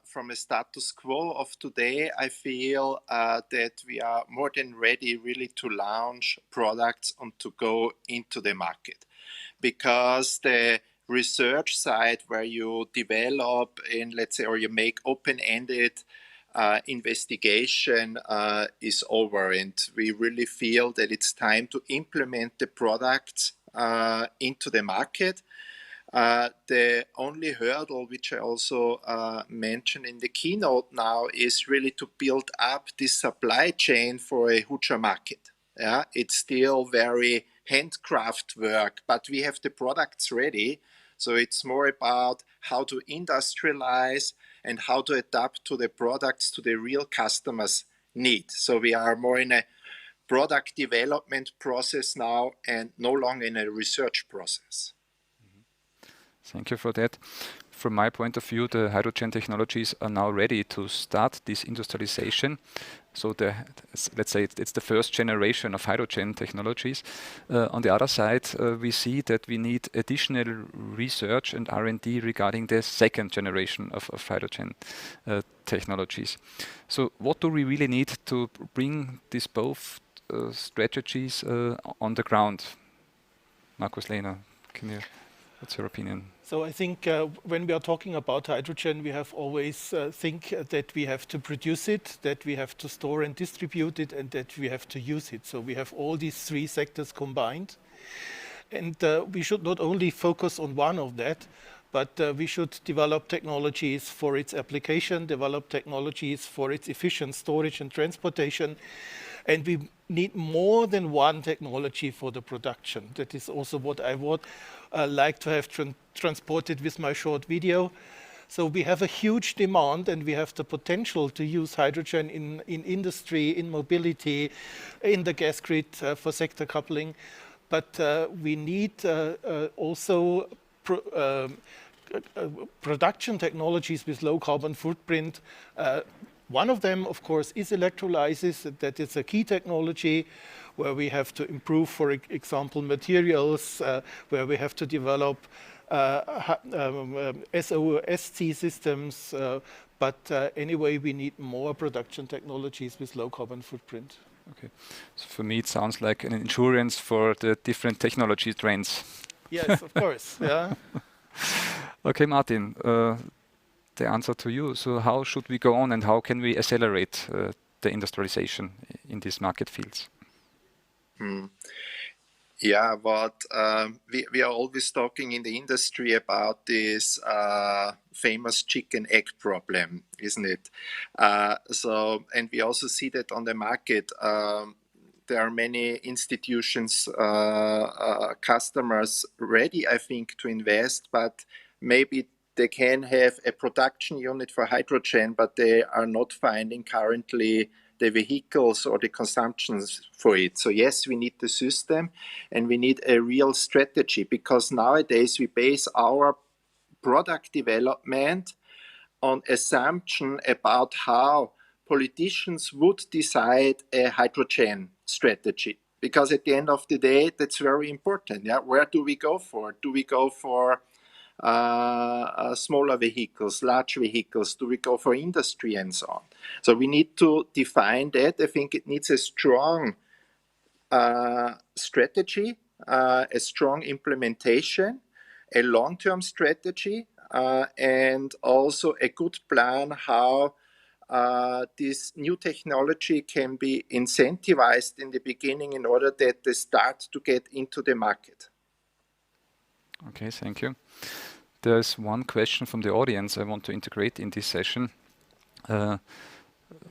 from a status quo of today, I feel that we are more than ready really to launch products and to go into the market. Because the research side where you develop in, let's say, or you make open-ended investigation is over, and we really feel that it's time to implement the products into the market. The only hurdle, which I also mentioned in the keynote now, is really to build up this supply chain for a huge market. Yeah, it's still very handcraft work, but we have the products ready. So it's more about how to industrialize and how to adapt to the products to the real customers' need. So we are more in a product development process now and no longer in a research process. Thank you for that. From my point of view, the hydrogen technologies are now ready to start this industrialization. So let's say it's the first generation of hydrogen technologies. On the other side, we see that we need additional research and R&D regarding the second generation of hydrogen technologies. So what do we really need to bring these both strategies on the ground? Markus Lehner, what's your opinion? So I think when we are talking about hydrogen, we have always think that we have to produce it, that we have to store and distribute it, and that we have to use it. So we have all these three sectors combined. And we should not only focus on one of that, but we should develop technologies for its application, develop technologies for its efficient storage and transportation. And we need more than one technology for the production. That is also what I would like to have transported with my short video. So we have a huge demand, and we have the potential to use hydrogen in industry, in mobility, in the gas grid for sector coupling. But we need also production technologies with low carbon footprint. One of them, of course, is electrolysis. That is a key technology where we have to improve, for example, materials, where we have to develop SOSC systems. But anyway, we need more production technologies with low carbon footprint. Okay. So for me, it sounds like an insurance for the different technology trends. Yes, of course. Yeah. Okay, Martin. The answer to you. So how should we go on, and how can we accelerate the industrialization in these market fields? Yeah, but we are always talking in the industry about this famous chicken-egg problem, isn't it? And we also see that on the market. There are many institutions, customers ready, I think, to invest, but maybe they can have a production unit for hydrogen, but they are not finding currently the vehicles or the consumptions for it. So yes, we need the system, and we need a real strategy, because nowadays we base our product development on assumption about how politicians would decide a hydrogen strategy. Because at the end of the day, that's very important. Yeah, where do we go for? Do we go for smaller vehicles, large vehicles? Do we go for industry and so on? So we need to define that. I think it needs a strong strategy, a strong implementation, a long-term strategy, and also a good plan how this new technology can be incentivized in the beginning in order that they start to get into the market. Okay, thank you. There's one question from the audience I want to integrate in this session.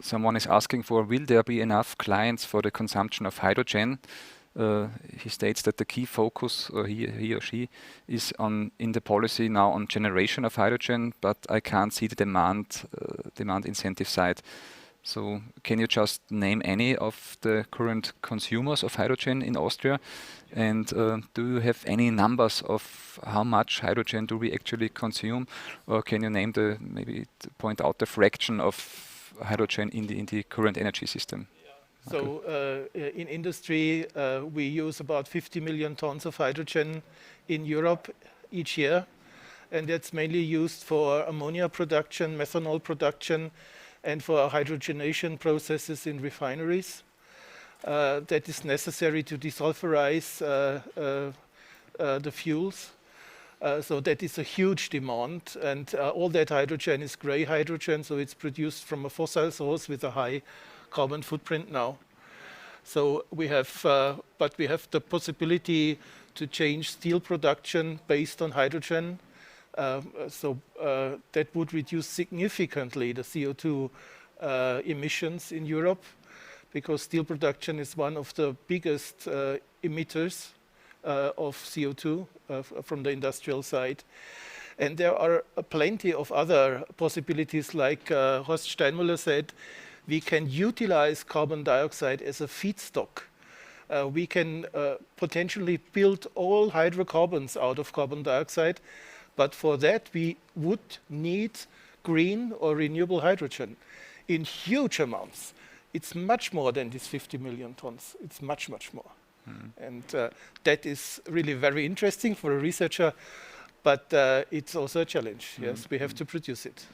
Someone is asking for, will there be enough clients for the consumption of hydrogen? He states that the key focus, he or she, is in the policy now on generation of hydrogen, but I can't see the demand incentive side. So can you just name any of the current consumers of hydrogen in Austria? And do you have any numbers of how much hydrogen do we actually consume? Or can you name point out the fraction of hydrogen in the current energy system? So in industry, we use about 50 million tons of hydrogen in Europe each year. And that's mainly used for ammonia production, methanol production, and for hydrogenation processes in refineries. That is necessary to desulfurize the fuels. So that is a huge demand. And all that hydrogen is gray hydrogen, so it's produced from a fossil source with a high carbon footprint now. So we have the possibility to change steel production based on hydrogen. That would reduce significantly the CO2 emissions in Europe, because steel production is one of the biggest emitters of CO2 from the industrial side. And there are plenty of other possibilities, like Horst Steinmüller said. We can utilize carbon dioxide as a feedstock. We can potentially build all hydrocarbons out of carbon dioxide, but for that we would need green or renewable hydrogen in huge amounts. It's much more than these 50 million tons. It's much, much more. And that is really very interesting for a researcher, but it's also a challenge. Yes, we have to produce it.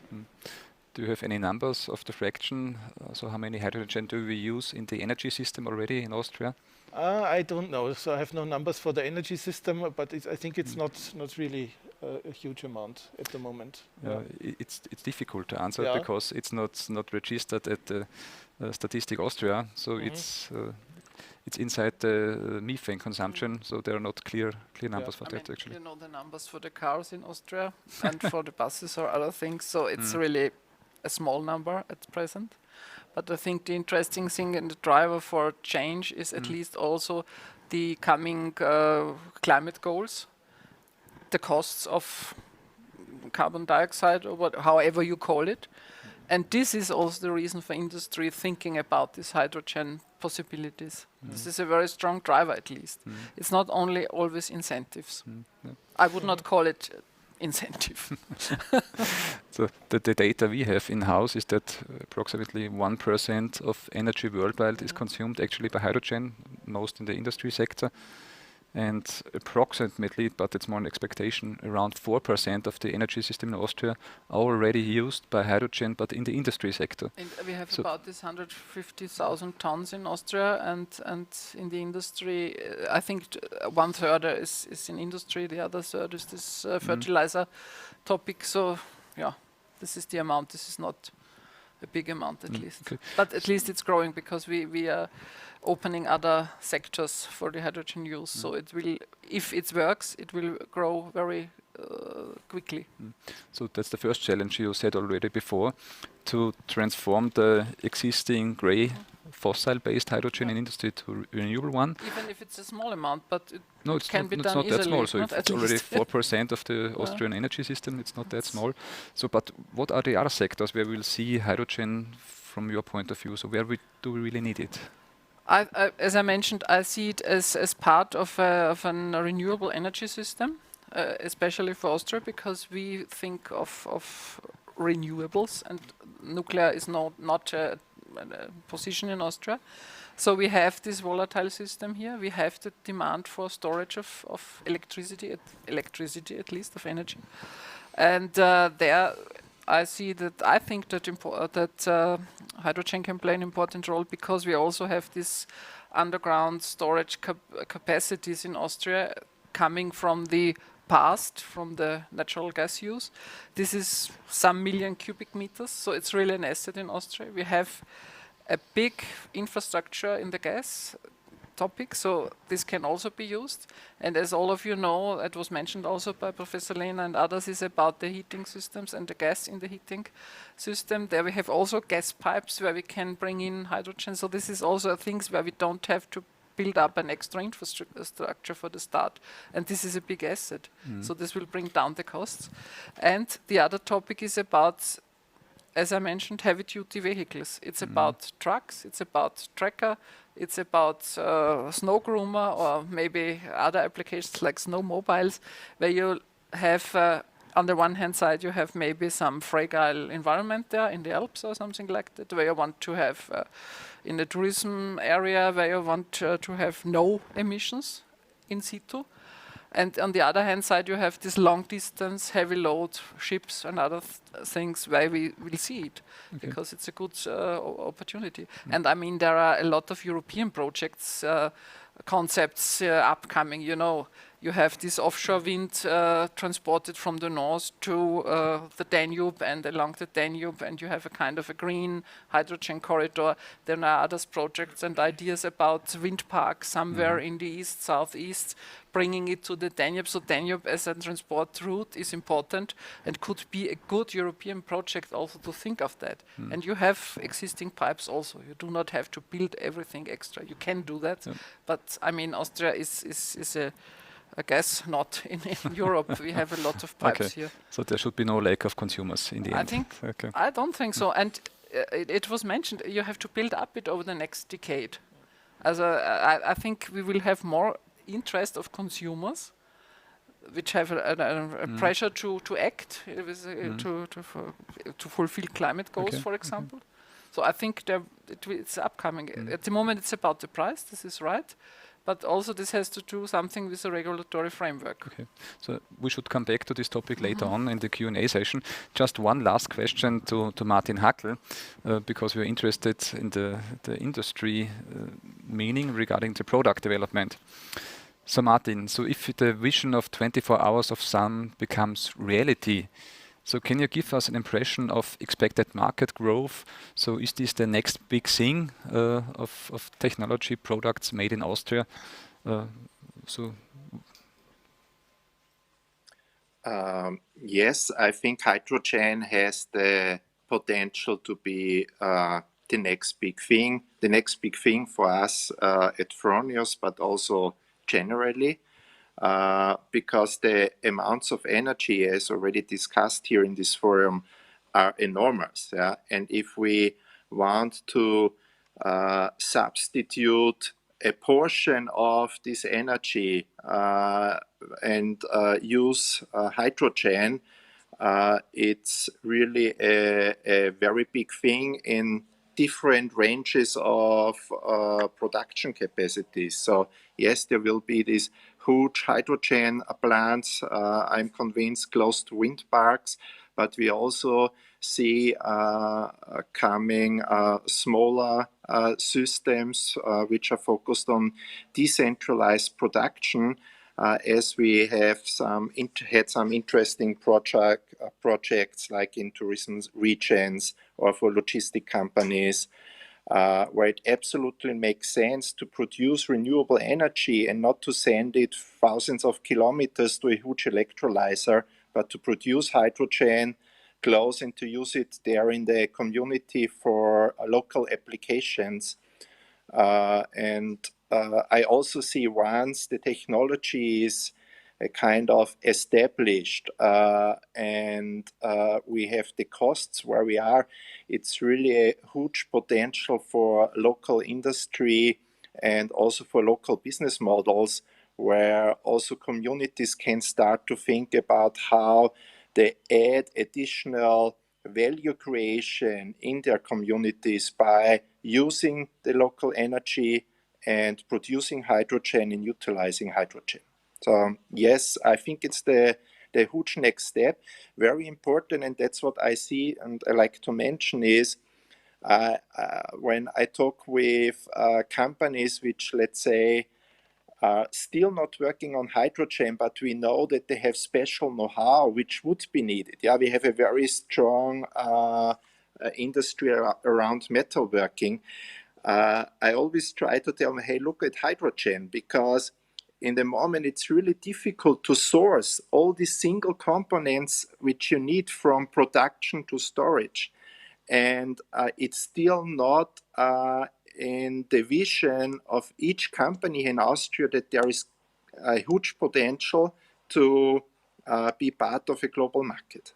Do you have any numbers of the fraction? So how many hydrogen do we use in the energy system already in Austria? I don't know. So I have no numbers for the energy system, but I think it's not really a huge amount at the moment. It's difficult to answer because it's not registered at the Statistik Austria. So it's inside the methane consumption. So there are not clear numbers for that actually. You know the numbers for the cars in Austria and for the buses or other things. So it's really a small number at present. But I think the interesting thing and the driver for change is at least also the coming climate goals, the costs of carbon dioxide or however you call it. And this is also the reason for industry thinking about these hydrogen possibilities. This is a very strong driver at least. It's not only always incentives. I would not call it incentive. So the data we have in-house is that approximately 1% of energy worldwide is consumed actually by hydrogen, most in the industry sector. And approximately, but it's more an expectation, around 4% of the energy system in Austria are already used by hydrogen, but in the industry sector. And we have about this 150,000 tons in Austria, and in the industry, I think 1/3 is in industry, the other third is this fertilizer topic. So, yeah, this is the amount. This is not a big amount, at least. Okay. But at least it's growing because we are opening other sectors for the hydrogen use. So it will, if it works, it will grow very quickly. So that's the first challenge you said already before, to transform the existing grey fossil-based hydrogen in industry to renewable one. Even if it's a small amount, but it can be done easily. It's not that small. So if it's already 4% of the Austrian energy system, it's not that small. So, but what are the other sectors where we'll see hydrogen from your point of view? So where do we really need it? As I mentioned, I see it as part of a renewable energy system, especially for Austria, because we think of renewables, and nuclear is not a position in Austria. So we have this volatile system here. We have the demand for storage of electricity at least, of energy. And there I think that hydrogen can play an important role, because we also have this underground storage capacities in Austria coming from the past from the natural gas use. This is some million cubic meters, so it's really an asset in Austria. We have a big infrastructure in the gas topic, so this can also be used. And as all of you know, it was mentioned also by Professor Lehner and others, is about the heating systems and the gas in the heating system. There we have also gas pipes where we can bring in hydrogen. So this is also things where we don't have to build up an extra infrastructure for the start. And this is a big asset. So this will bring down the costs. And the other topic is about, as I mentioned, heavy-duty vehicles. It's about trucks, it's about tracker, it's about snow groomer, or maybe other applications like snowmobiles, where you have, on the one hand side, you have maybe some fragile environment there in the Alps or something like that, where you want to have, in the tourism area, where you want to have no emissions in situ. And on the other hand side, you have this long distance, heavy load ships and other things where we will see it, because it's a good opportunity. And I mean, there are a lot of European projects, concepts upcoming. You know, you have this offshore wind transported from the north to the Danube and along the Danube, and you have a kind of a green hydrogen corridor. There are other projects and ideas about wind parks somewhere in the east, southeast, bringing it to the Danube. So Danube as a transport route is important and could be a good European project also to think of that. And you have existing pipes also. You do not have to build everything extra. You can do that. But I mean, Austria is a I guess not. In Europe, we have a lot of pipes here. So there should be no lack of consumers in the end. I don't think so. And it was mentioned, you have to build up it over the next decade. I think we will have more interest of consumers, which have a pressure to act, to fulfill climate goals, for example. So I think it's upcoming. At the moment, it's about the price. This is right. But also this has to do something with the regulatory framework. Okay, so we should come back to this topic later on in the Q&A session. Just one last question to Martin Hackl, because we're interested in the industry meaning regarding the product development. So Martin, so if the vision of 24 hours of sun becomes reality, so can you give us an impression of expected market growth? So is this the next big thing of technology products made in Austria? Yes, I think hydrogen has the potential to be the next big thing. The next big thing for us at Fronius, but also generally. Because the amounts of energy, as already discussed here in this forum, are enormous. Yeah? And if we want to substitute a portion of this energy and use hydrogen, it's really a very big thing in different ranges of production capacities. So yes, there will be these huge hydrogen plants, I'm convinced, close to wind parks, but we also see coming smaller systems which are focused on decentralized production, as we have had some interesting projects like in tourism regions or for logistic companies, where it absolutely makes sense to produce renewable energy and not to send it thousands of kilometers to a huge electrolyzer, but to produce hydrogen close and to use it there in the community for local applications. I also see once the technology is kind of established and we have the costs where we are, it's really a huge potential for local industry and also for local business models, where also communities can start to think about how they add additional value creation in their communities by using the local energy and producing hydrogen and utilizing hydrogen. So yes, I think it's the huge next step, very important, and that's what I see and I like to mention is when I talk with companies which, let's say, are still not working on hydrogen, but we know that they have special know-how which would be needed. Yeah, we have a very strong industry around metalworking. I always try to tell them, hey, look at hydrogen, because in the moment it's really difficult to source all these single components which you need from production to storage. And it's still not in the vision of each company in Austria that there is a huge potential to be part of a global market.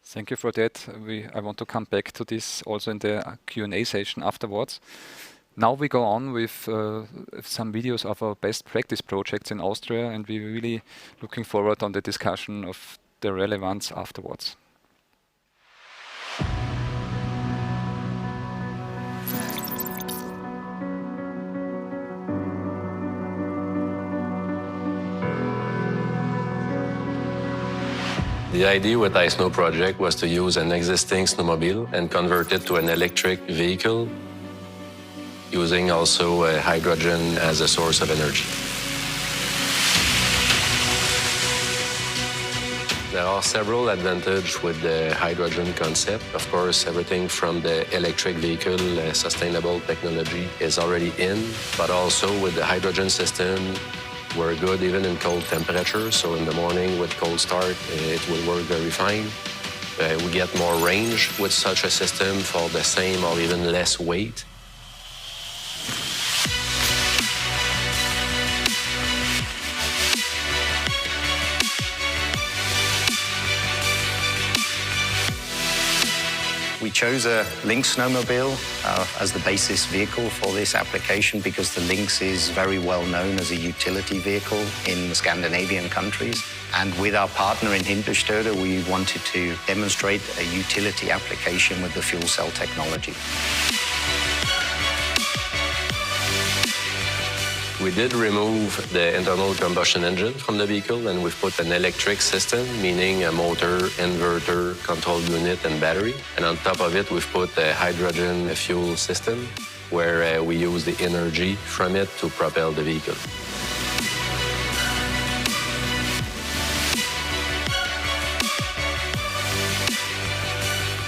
Thank you for that. I want to come back to this also in the Q&A session afterwards. Now we go on with some videos of our best practice projects in Austria, and we're really looking forward on the discussion of the relevance afterwards. The idea with the Snow project was to use an existing snowmobile and convert it to an electric vehicle, using also hydrogen as a source of energy. There are several advantages with the hydrogen concept. Of course, everything from the electric vehicle, sustainable technology is already in, but also with the hydrogen system, we're good even in cold temperatures. So in the morning with cold start, it will work very fine. We get more range with such a system for the same or even less weight. We chose a Lynx snowmobile as the basis vehicle for this application because the Lynx is very well known as a utility vehicle in the Scandinavian countries. And with our partner in Hinterstede, we wanted to demonstrate a utility application with the fuel cell technology. We did remove the internal combustion engine from the vehicle, and we've put an electric system, meaning a motor, inverter, control unit, and battery. And on top of it, we've put a hydrogen fuel system, where we use the energy from it to propel the vehicle.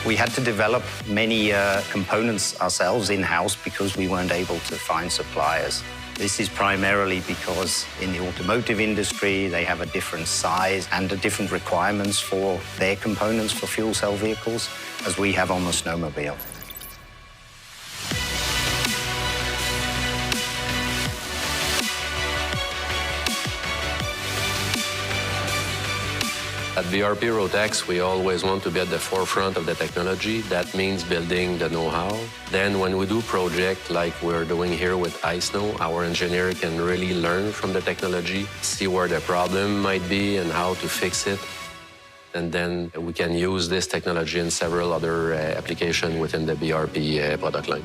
We had to develop many components ourselves in-house because we weren't able to find suppliers. This is primarily because in the automotive industry, they have a different size and different requirements for their components for fuel cell vehicles, as we have on the snowmobile. At BRP Rotax, we always want to be at the forefront of the technology. That means building the know-how. Then when we do projects like we're doing here with iSnow, our engineer can really learn from the technology, see where the problem might be and how to fix it. And then we can use this technology in several other applications within the BRP product line.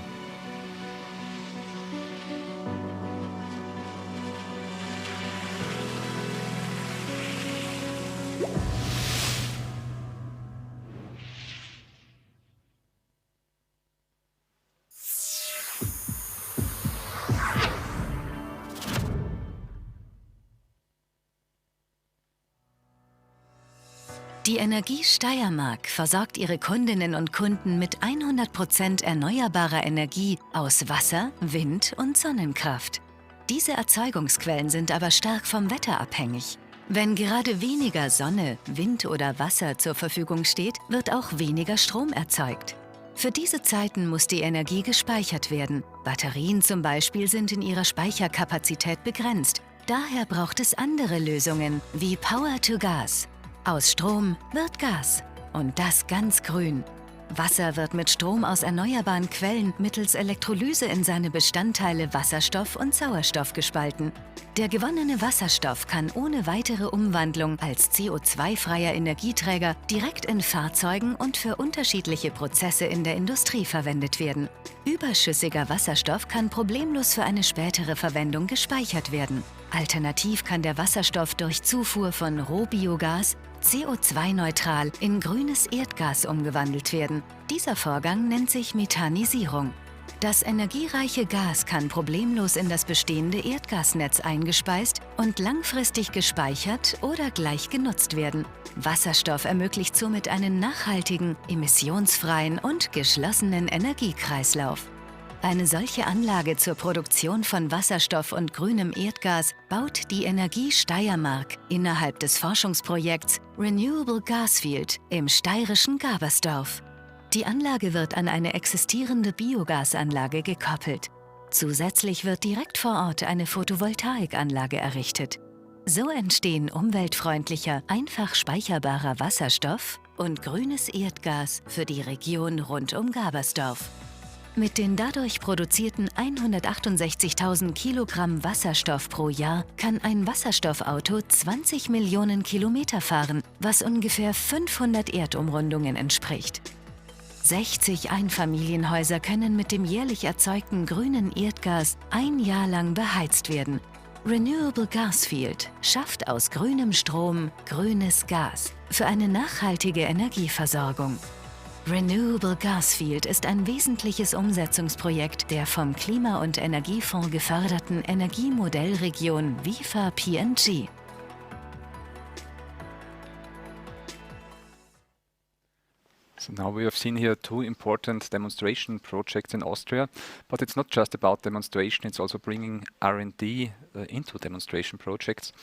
Die Energie Steiermark versorgt ihre Kundinnen und Kunden mit 100% erneuerbarer Energie aus Wasser, Wind und Sonnenkraft. Diese Erzeugungsquellen sind aber stark vom Wetter abhängig. Wenn gerade weniger Sonne, Wind oder Wasser zur Verfügung steht, wird auch weniger Strom erzeugt. Für diese Zeiten muss die Energie gespeichert werden. Batterien zum Beispiel sind in ihrer Speicherkapazität begrenzt. Daher braucht es andere Lösungen wie Power to Gas. Aus Strom wird Gas. Und das ganz grün. Wasser wird mit Strom aus erneuerbaren Quellen mittels Elektrolyse in seine Bestandteile Wasserstoff und Sauerstoff gespalten. Der gewonnene Wasserstoff kann ohne weitere Umwandlung als CO2-freier Energieträger direkt in Fahrzeugen und für unterschiedliche Prozesse in der Industrie verwendet werden. Überschüssiger Wasserstoff kann problemlos für eine spätere Verwendung gespeichert werden. Alternativ kann der Wasserstoff durch Zufuhr von Rohbiogas CO2-neutral in grünes Erdgas umgewandelt werden. Dieser Vorgang nennt sich Methanisierung. Das energiereiche Gas kann problemlos in das bestehende Erdgasnetz eingespeist und langfristig gespeichert oder gleich genutzt werden. Wasserstoff ermöglicht somit einen nachhaltigen, emissionsfreien und geschlossenen Energiekreislauf. Eine solche Anlage zur Produktion von Wasserstoff und grünem Erdgas baut die Energie Steiermark innerhalb des Forschungsprojekts Renewable Gasfield im steirischen Gabersdorf. Die Anlage wird an eine existierende Biogasanlage gekoppelt. Zusätzlich wird direkt vor Ort eine Photovoltaikanlage errichtet. So entstehen umweltfreundlicher, einfach speicherbarer Wasserstoff und grünes Erdgas für die Region rund um Gabersdorf. Mit den dadurch produzierten 168.000 Kilogramm Wasserstoff pro Jahr kann ein Wasserstoffauto 20 Millionen Kilometer fahren, was ungefähr 500 Erdumrundungen entspricht. 60 Einfamilienhäuser können mit dem jährlich erzeugten grünen Erdgas ein Jahr lang beheizt werden. Renewable Gasfield schafft aus grünem Strom grünes Gas für eine nachhaltige Energieversorgung. Renewable Gasfield ist ein wesentliches Umsetzungsprojekt der vom Klima- und Energiefonds geförderten Energiemodellregion WIFA PNG. So now we have seen here two important demonstration projects in Austria, but it's not just about demonstration, it's also bringing R&D into demonstration projects.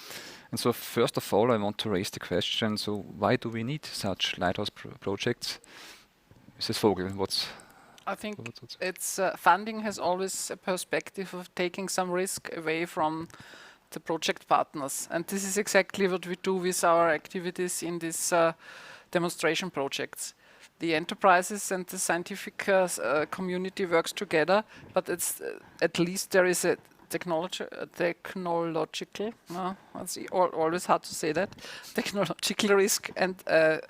And so first of all, I want to raise the question, so why do we need such Lighthouse projects? Mrs. Vogel, I think it's funding has always a perspective of taking some risk away from the project partners. And this is exactly what we do with our activities in these demonstration projects. The enterprises and the scientific community works together, but it's at least there is a technological, no, it's always hard to say that, technological risk and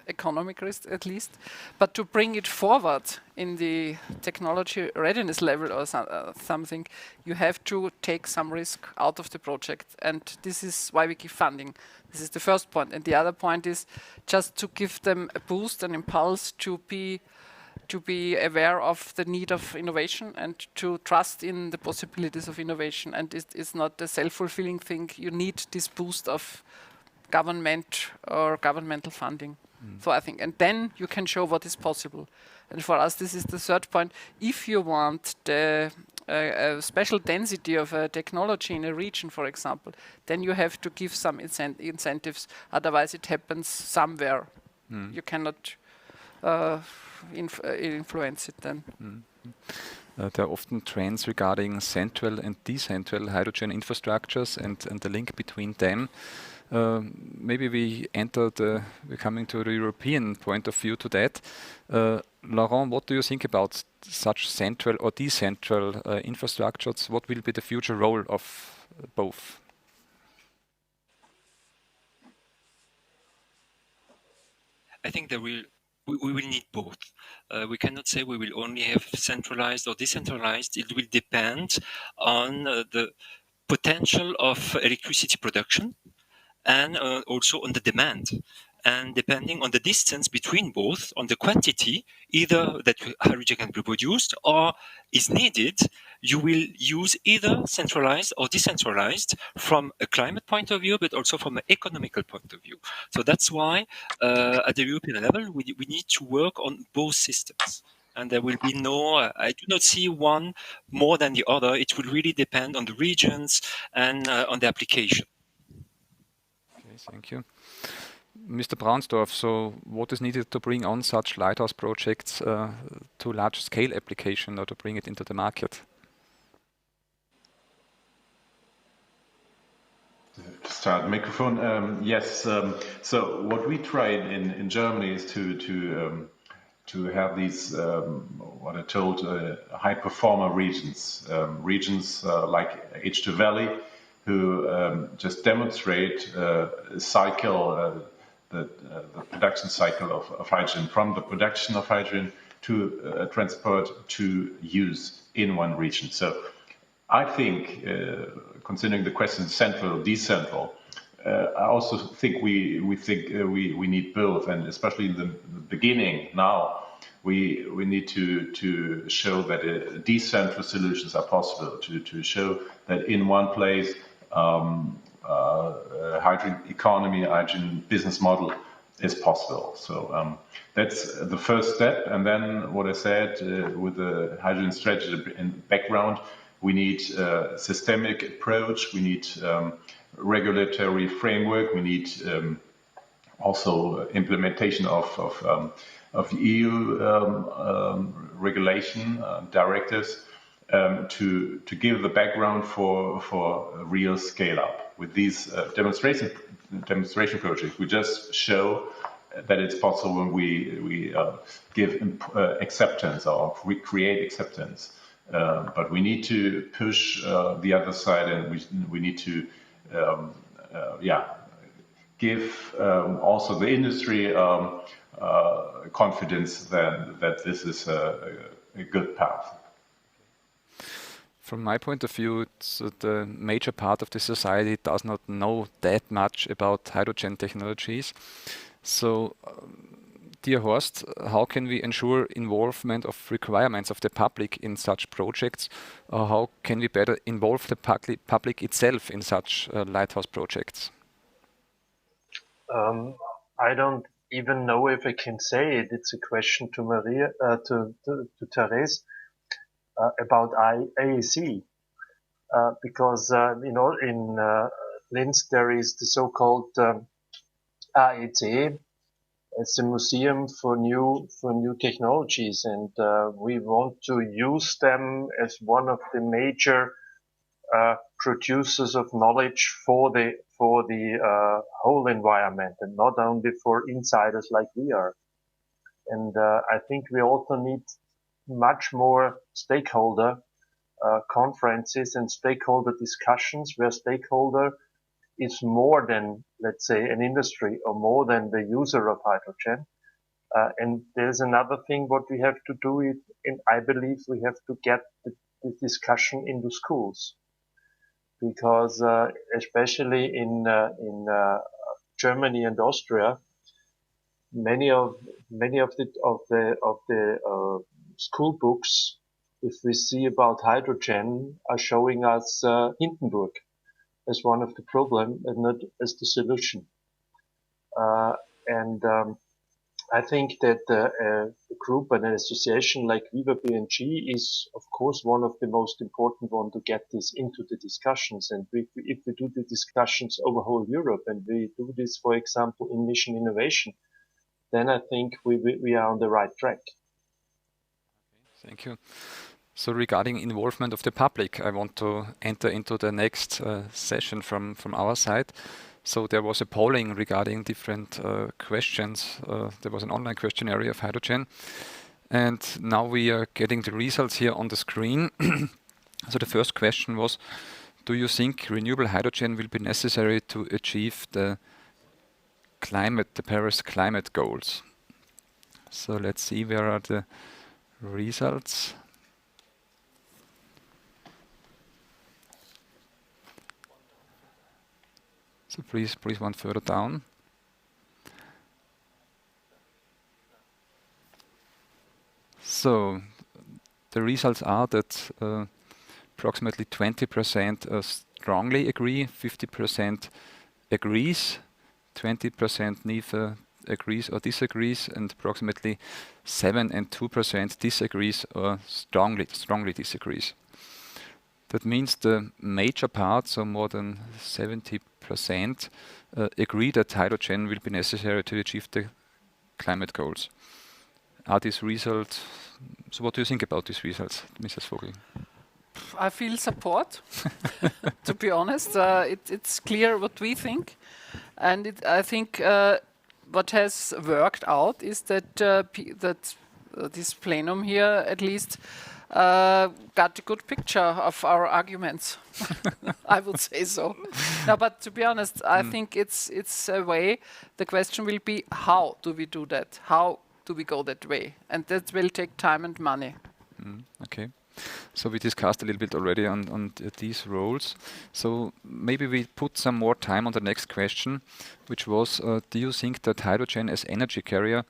economic risk at least, but to bring it forward in the technology readiness level or something, you have to take some risk out of the project, and this is why we give funding. This is the first point, and the other point is just to give them a boost, an impulse to be aware of the need of innovation and to trust in the possibilities of innovation. And it's not a self-fulfilling thing. You need this boost of government or governmental funding. So I think, and then you can show what is possible. And for us, this is the third point. If you want the special density of a technology in a region, for example, then you have to give some incentives. Otherwise, it happens somewhere. You cannot influence it then. There are often trends regarding central and decentral hydrogen infrastructures and the link between them. Maybe we're coming to the European point of view to that. Laurent, what do you think about such central or decentral infrastructures? What will be the future role of both? I think we will need both. We cannot say we will only have centralized or decentralized. It will depend on the potential of electricity production and also on the demand. And depending on the distance between both, on the quantity, either that hydrogen can be produced or is needed, you will use either centralized or decentralized from a climate point of view, but also from an economical point of view. So that's why at the European level, we need to work on both systems. And there will be I do not see one more than the other. It will really depend on the regions and on the application. Okay, thank you. Mr. Braunsdorf, so what is needed to bring on such Lighthouse projects to large-scale application or to bring it into the market? Start microphone. Yes. So what we tried in Germany is to have these what I told high performer regions, like H2 Valley, who just demonstrate a cycle. The production cycle of hydrogen, from the production of hydrogen to transport to use in one region. So I think, considering the question central, decentral, I also think we need both, and especially in the beginning now, we need to show that decentral solutions are possible, to show that in one place hydrogen economy, hydrogen business model is possible. So that's the first step. And then what I said with the hydrogen strategy in background, we need a systemic approach, we need regulatory framework, we need also implementation of EU regulation directives to give the background for a real scale up. With these demonstration projects, we just show that it's possible when we give acceptance or we create acceptance. But we need to push the other side, and we need to give also the industry confidence that this is a good path. From my point of view, the major part of the society does not know that much about hydrogen technologies. So, dear Horst, how can we ensure involvement of requirements of the public in such projects? Or how can we better involve the public itself in such Lighthouse projects? I don't even know if I can say it. It's a question to Maria, to Therese. About AEC, because in Linz there is the so-called AEC. It's a museum for new technologies, and we want to use them as one of the major producers of knowledge for the whole environment, and not only for insiders like we are. And I think we also need much more stakeholder conferences and stakeholder discussions where stakeholder is more than, let's say, an industry or more than the user of hydrogen. And there's another thing what we have to do, and I believe we have to get the discussion into schools, because especially in Germany and Austria, many of the school books, if we see about hydrogen, are showing us Hindenburg as one of the problem and not as the solution. I think that a group and an association like Viva BNG is, of course, one of the most important one to get this into the discussions. And if we do the discussions over whole Europe, and we do this, for example, in mission innovation, then I think we are on the right track. Thank you. So regarding involvement of the public, I want to enter into the next session from our side. So there was a polling regarding different questions. There was an online questionnaire of hydrogen. And now we are getting the results here on the screen. So the first question was, do you think renewable hydrogen will be necessary to achieve the Paris climate goals? So let's see, where are the results? So please one further down. So the results are that approximately 20% strongly agree, 50% agrees, 20% neither agrees or disagrees, and approximately 7 and 2% disagrees or strongly disagrees. That means the major part, so more than 70%, agree that hydrogen will be necessary to achieve the climate goals. Are these results? So, what do you think about these results, Mrs. Vogel? I feel support. To be honest, it's clear what we think, and I think what has worked out is that this plenum here at least got a good picture of our arguments. I would say so. No, but to be honest, I think it's a way. The question will be, how do we do that? How do we go that way? And that will take time and money. Okay. So we discussed a little bit already on these roles. So maybe we put some more time on the next question, which was, do you think that hydrogen as energy carrier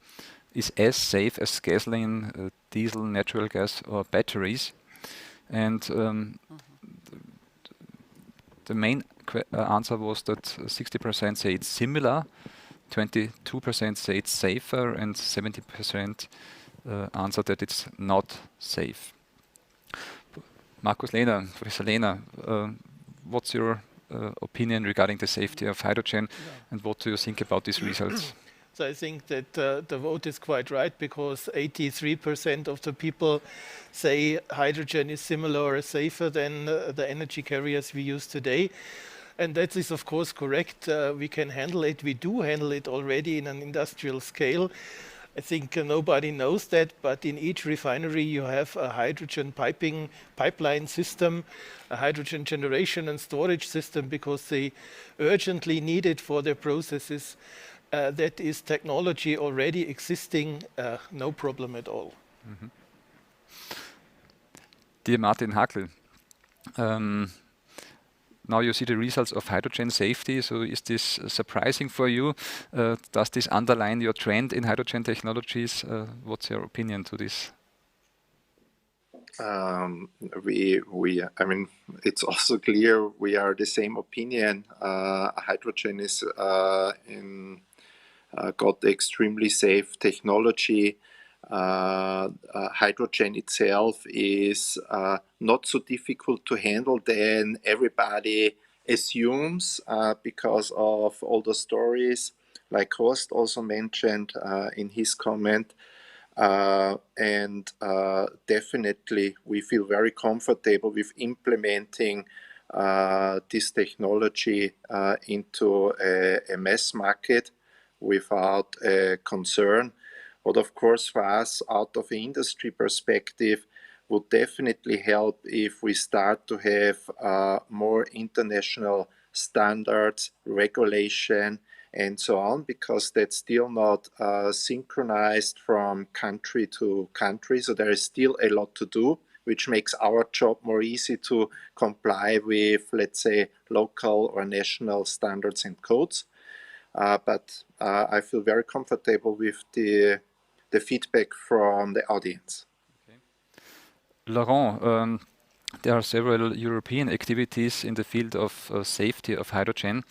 is as safe as gasoline, diesel, natural gas, or batteries. And the main answer was that 60% say it's similar, 22% say it's safer, and 70% answered that it's not safe. Markus Lehner, Professor Lehner, what's your opinion regarding the safety of hydrogen, and what do you think about these results? So I think that the vote is quite right, because 83% of the people say hydrogen is similar or safer than the energy carriers we use today. And that is, of course, correct. We can handle it. We do handle it already in an industrial scale. I think nobody knows that, but in each refinery you have a hydrogen pipeline system, a hydrogen generation and storage system, because they urgently need it for their processes. That is technology already existing, no problem at all. Mm-hmm. Dear Martin Hackl, now you see the results of hydrogen safety, so is this surprising for you? Does this underline your trend in hydrogen technologies? What's your opinion to this? I mean, it's also clear we are the same opinion. Hydrogen is got extremely safe technology. Hydrogen itself is not so difficult to handle than everybody assumes, because of all the stories like Horst also mentioned in his comment. And definitely we feel very comfortable with implementing this technology into a mass market without concern. But of course, for us, out of an industry perspective, would definitely help if we start to have more international standards, regulation, and so on, because that's still not synchronized from country to country. So there is still a lot to do, which makes our job more easy to comply with, let's say, local or national standards and codes. But I feel very comfortable with the feedback from the audience. Okay. Laurent, there are several European activities in the field of safety of hydrogen.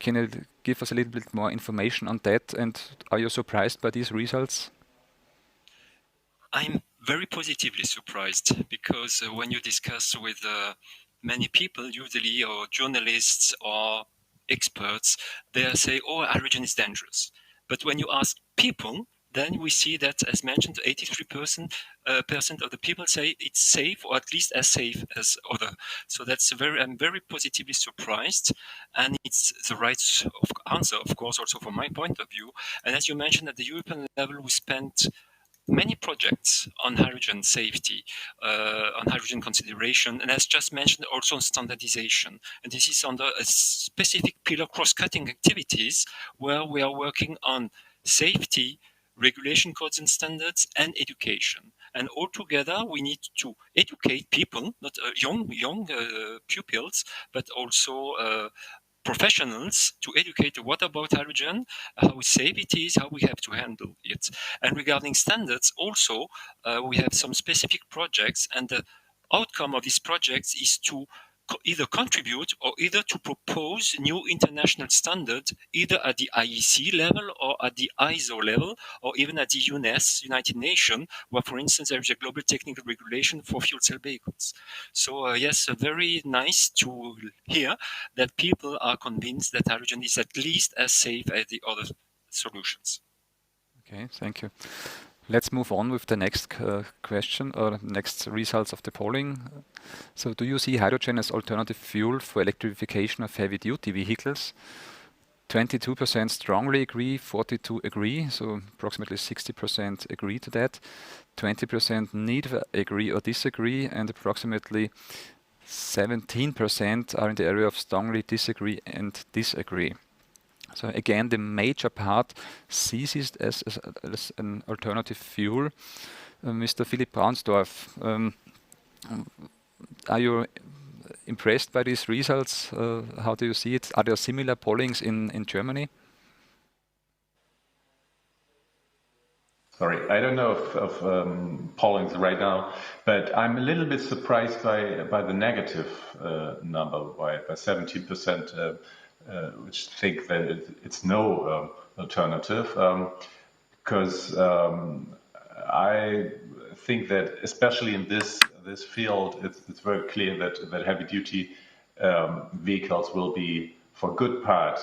Can you give us a little bit more information on that? And are you surprised by these results? I'm very positively surprised, because when you discuss with many people, usually, or journalists or experts, they say, oh, hydrogen is dangerous. But when you ask people, then we see that, as mentioned, 83% of the people say it's safe, or at least as safe as other. So that's I'm very positively surprised, and it's the right answer, of course, also from my point of view. And as you mentioned, at the European level, we spent many projects on hydrogen safety, on hydrogen consideration, and as just mentioned, also on standardization. And this is under a specific pillar, cross-cutting activities, where we are working on safety, regulation codes and standards, and education. And all together, we need to educate people, not young pupils, but also professionals, to educate what about hydrogen, how safe it is, how we have to handle it. And regarding standards, also, we have some specific projects, and the outcome of these projects is to either contribute or either to propose new international standards, either at the IEC level or at the ISO level, or even at the UNES, United Nations, where, for instance, there is a global technical regulation for fuel cell vehicles. So yes, very nice to hear that people are convinced that hydrogen is at least as safe as the other solutions. Okay, thank you. Let's move on with the next question, or next results of the polling. So do you see hydrogen as alternative fuel for electrification of heavy-duty vehicles? 22% strongly agree, 42% agree, so approximately 60% agree to that. 20% neither agree or disagree, and approximately 17% are in the area of strongly disagree and disagree. So again, the major part sees it as an alternative fuel. Mr. Philipp Braunsdorf, are you impressed by these results? How do you see it? Are there similar pollings in Germany? Sorry, I don't know if Pauling's right now, but I'm a little bit surprised by the negative number, by 17%, which think that it's no alternative, because I think that especially in this field, it's very clear that heavy duty vehicles will be, for good part,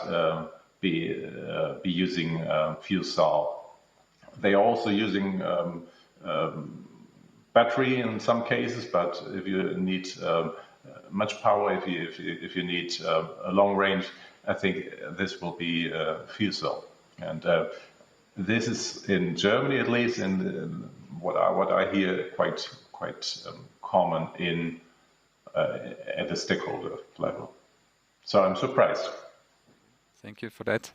be using fuel cell. They are also using battery in some cases, but if you need much power, if you need a long range, I think this will be fuel cell. And this is in Germany, at least, and what I hear quite common at the stakeholder level. So I'm surprised. Thank you for that.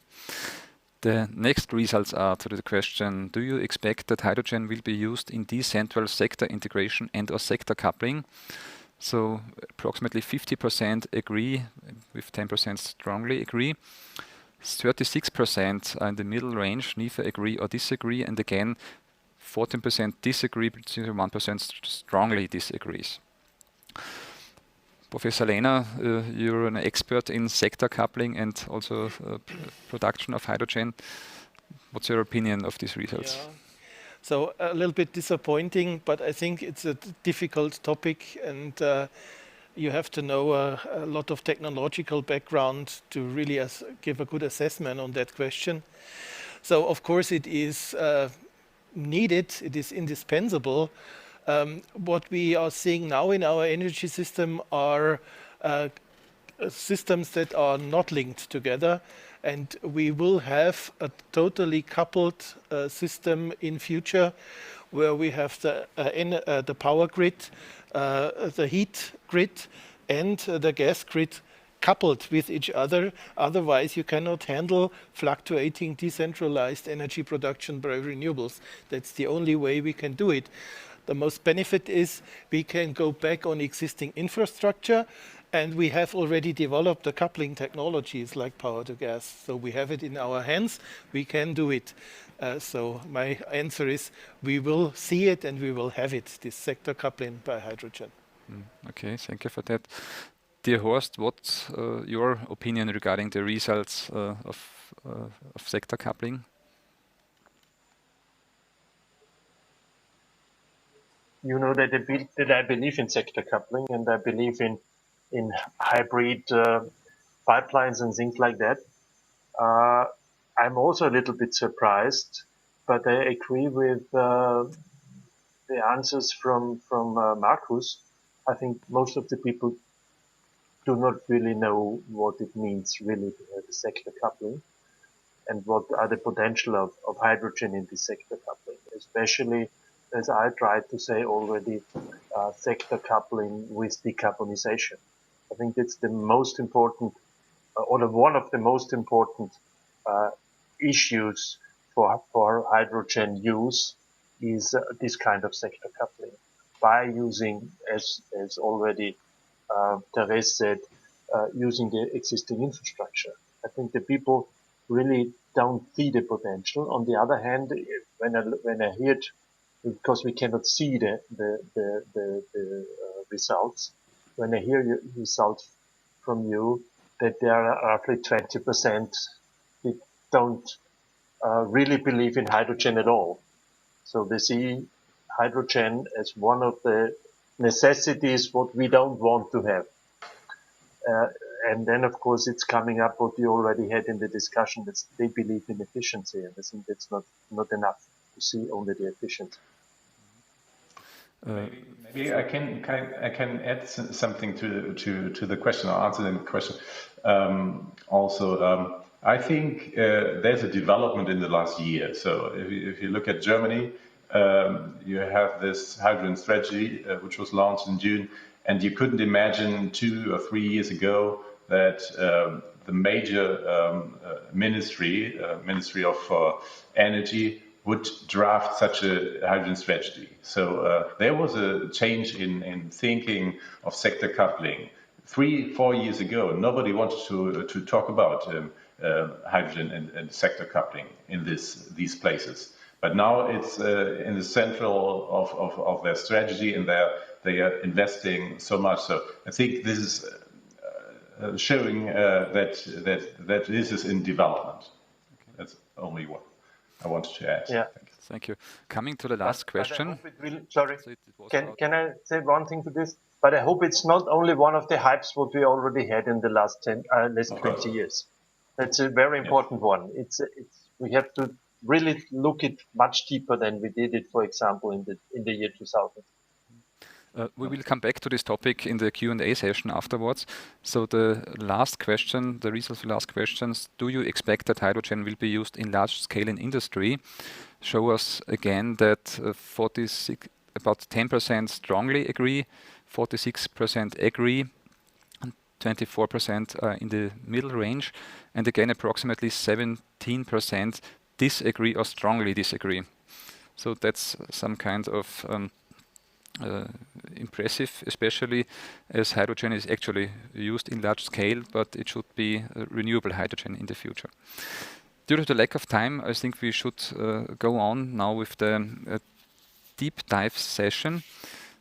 The next results are to the question, do you expect that hydrogen will be used in decentral sector integration and or sector coupling? So approximately 50% agree, with 10% strongly agree. 36% are in the middle range, neither agree or disagree, and again 14% disagree, but 1% strongly disagrees. Professor Lehner, you're an expert in sector coupling and also production of hydrogen. What's your opinion of these results? Yeah. So a little bit disappointing, but I think it's a difficult topic, and you have to know a lot of technological background to really give a good assessment on that question. So of course it is needed, it is indispensable. What we are seeing now in our energy system are systems that are not linked together, and we will have a totally coupled system in future, where we have the power grid, the heat grid, and the gas grid coupled with each other. Otherwise, you cannot handle fluctuating decentralized energy production by renewables. That's the only way we can do it. The most benefit is we can go back on existing infrastructure, and we have already developed the coupling technologies like power to gas. So we have it in our hands, we can do it. So my answer is we will see it and we will have it, this sector coupling by hydrogen. Okay, thank you for that. Dear Horst, what's your opinion regarding the results of sector coupling? You know that I believe in sector coupling, and I believe in hybrid pipelines and things like that. I'm also a little bit surprised, but I agree with the answers from Markus. I think most of the people do not really know what it means really to have a sector coupling, and what are the potential of hydrogen in the sector coupling, especially, as I tried to say already, sector coupling with decarbonization. I think it's the most important, or one of the most important issues for hydrogen use is this kind of sector coupling. By using, as already Therese said, using the existing infrastructure. I think the people really don't see the potential. On the other hand, when I hear it, because we cannot see the results, when I hear results from you that there are roughly 20% that don't really believe in hydrogen at all. So they see hydrogen as one of the necessities what we don't want to have. And then, of course, it's coming up what we already had in the discussion, that they believe in efficiency, and I think that's not enough to see only the efficiency. Maybe I can add something to the question, or answer the question. I think there's a development in the last year. So if you look at Germany, you have this hydrogen strategy, which was launched in June, and you couldn't imagine 2 or 3 years ago that the major Ministry of Energy would draft such a hydrogen strategy. So there was a change in thinking of sector coupling. 3-4 years ago, nobody wanted to talk about hydrogen and sector coupling in these places. But now it's in the central of their strategy, and they are investing so much. So I think this is showing that this is in development. Okay. That's only what I wanted to add. Yeah. Thank you. Coming to the last question. Sorry, can I say one thing to this? But I hope it's not only one of the hypes what we already had in the last 20 years. That's a very important one. We have to really look it much deeper than we did it, for example, in the year 2000. We will come back to this topic in the Q&A session afterwards. So the last question, the reason for the last questions, do you expect that hydrogen will be used in large scale in industry? Show us again that about 10% strongly agree, 46% agree, and 24% are in the middle range, and again approximately 17% disagree or strongly disagree. So that's some kind of impressive, especially as hydrogen is actually used in large scale, but it should be renewable hydrogen in the future. Due to the lack of time, I think we should go on now with the deep dive session.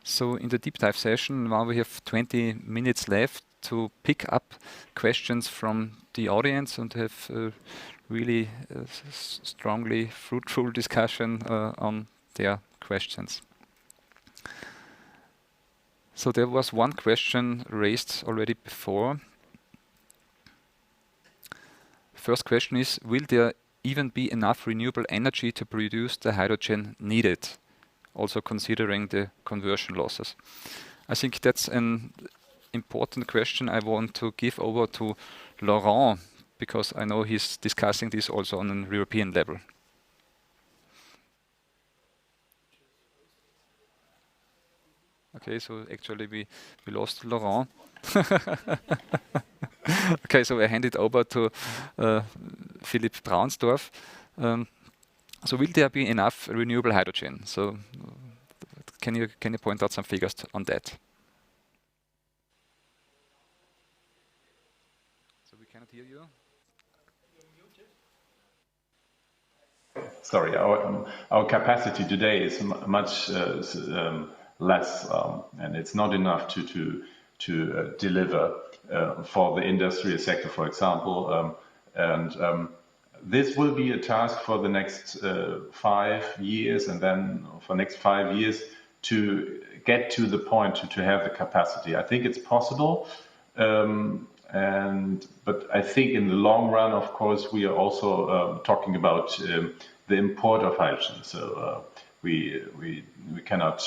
So in the deep dive session, now we have 20 minutes left to pick up questions from the audience and have really strongly fruitful discussion on their questions. So there was one question raised already before. First question is, will there even be enough renewable energy to produce the hydrogen needed, also considering the conversion losses? I think that's an important question I want to give over to Laurent, because I know he's discussing this also on an European level. Okay, so actually we lost Laurent. Okay, so I hand it over to Philipp Braunsdorf. So will there be enough renewable hydrogen? So can you point out some figures on that? So we cannot hear you. Sorry, our capacity today is much less, and it's not enough to deliver for the industrial sector, for example. This will be a task for the next 5 years, and then for next 5 years to get to the point to have the capacity. I think it's possible, but I think in the long run, of course, we are also talking about the import of hydrogen. So we cannot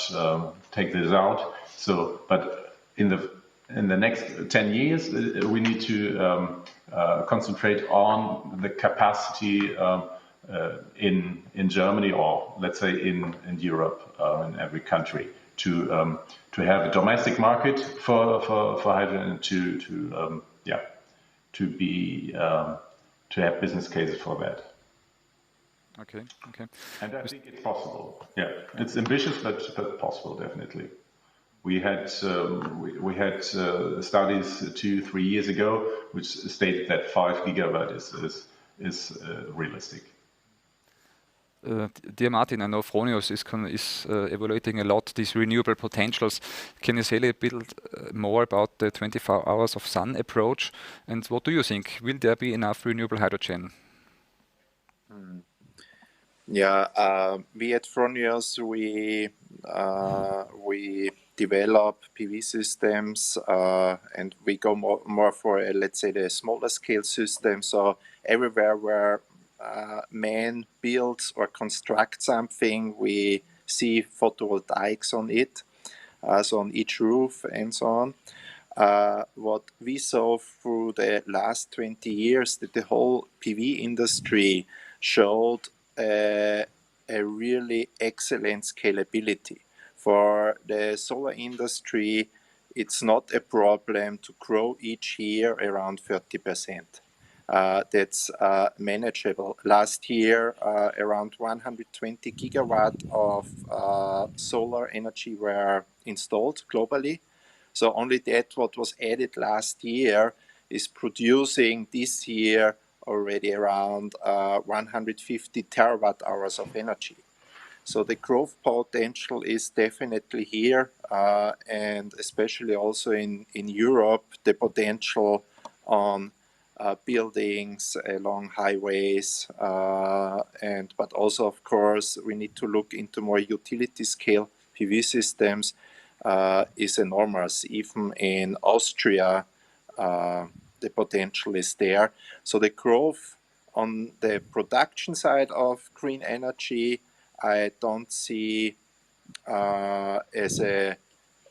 take this out. So, but in the next 10 years, we need to concentrate on the capacity in Germany, or let's say in Europe, in every country, to have a domestic market for hydrogen, to have business cases for that. Okay. And I think it's possible. Yeah, it's ambitious, but possible, definitely. We had studies 2-3 years ago which stated that 5 gigawatt is realistic. Dear Martin, I know Fronius is evaluating a lot these renewable potentials. Can you say a bit more about the 24 hours of sun approach, and what do you think? Will there be enough renewable hydrogen? Yeah, we at Fronius, we develop PV systems, and we go more for, let's say, the smaller scale system. So everywhere where man builds or constructs something, we see photovoltaics on it, so on each roof and so on. What we saw through the last 20 years, that the whole PV industry showed a really excellent scalability. For the solar industry, it's not a problem to grow each year around 30%. That's manageable. Last year, around 120 gigawatt of solar energy were installed globally. So only that what was added last year is producing this year already around 150 terawatt hours of energy. So the growth potential is definitely here, and especially also in Europe, the potential on buildings along highways, but also, of course, we need to look into more utility scale PV systems is enormous. Even in Austria, the potential is there. So the growth on the production side of green energy, I don't see as a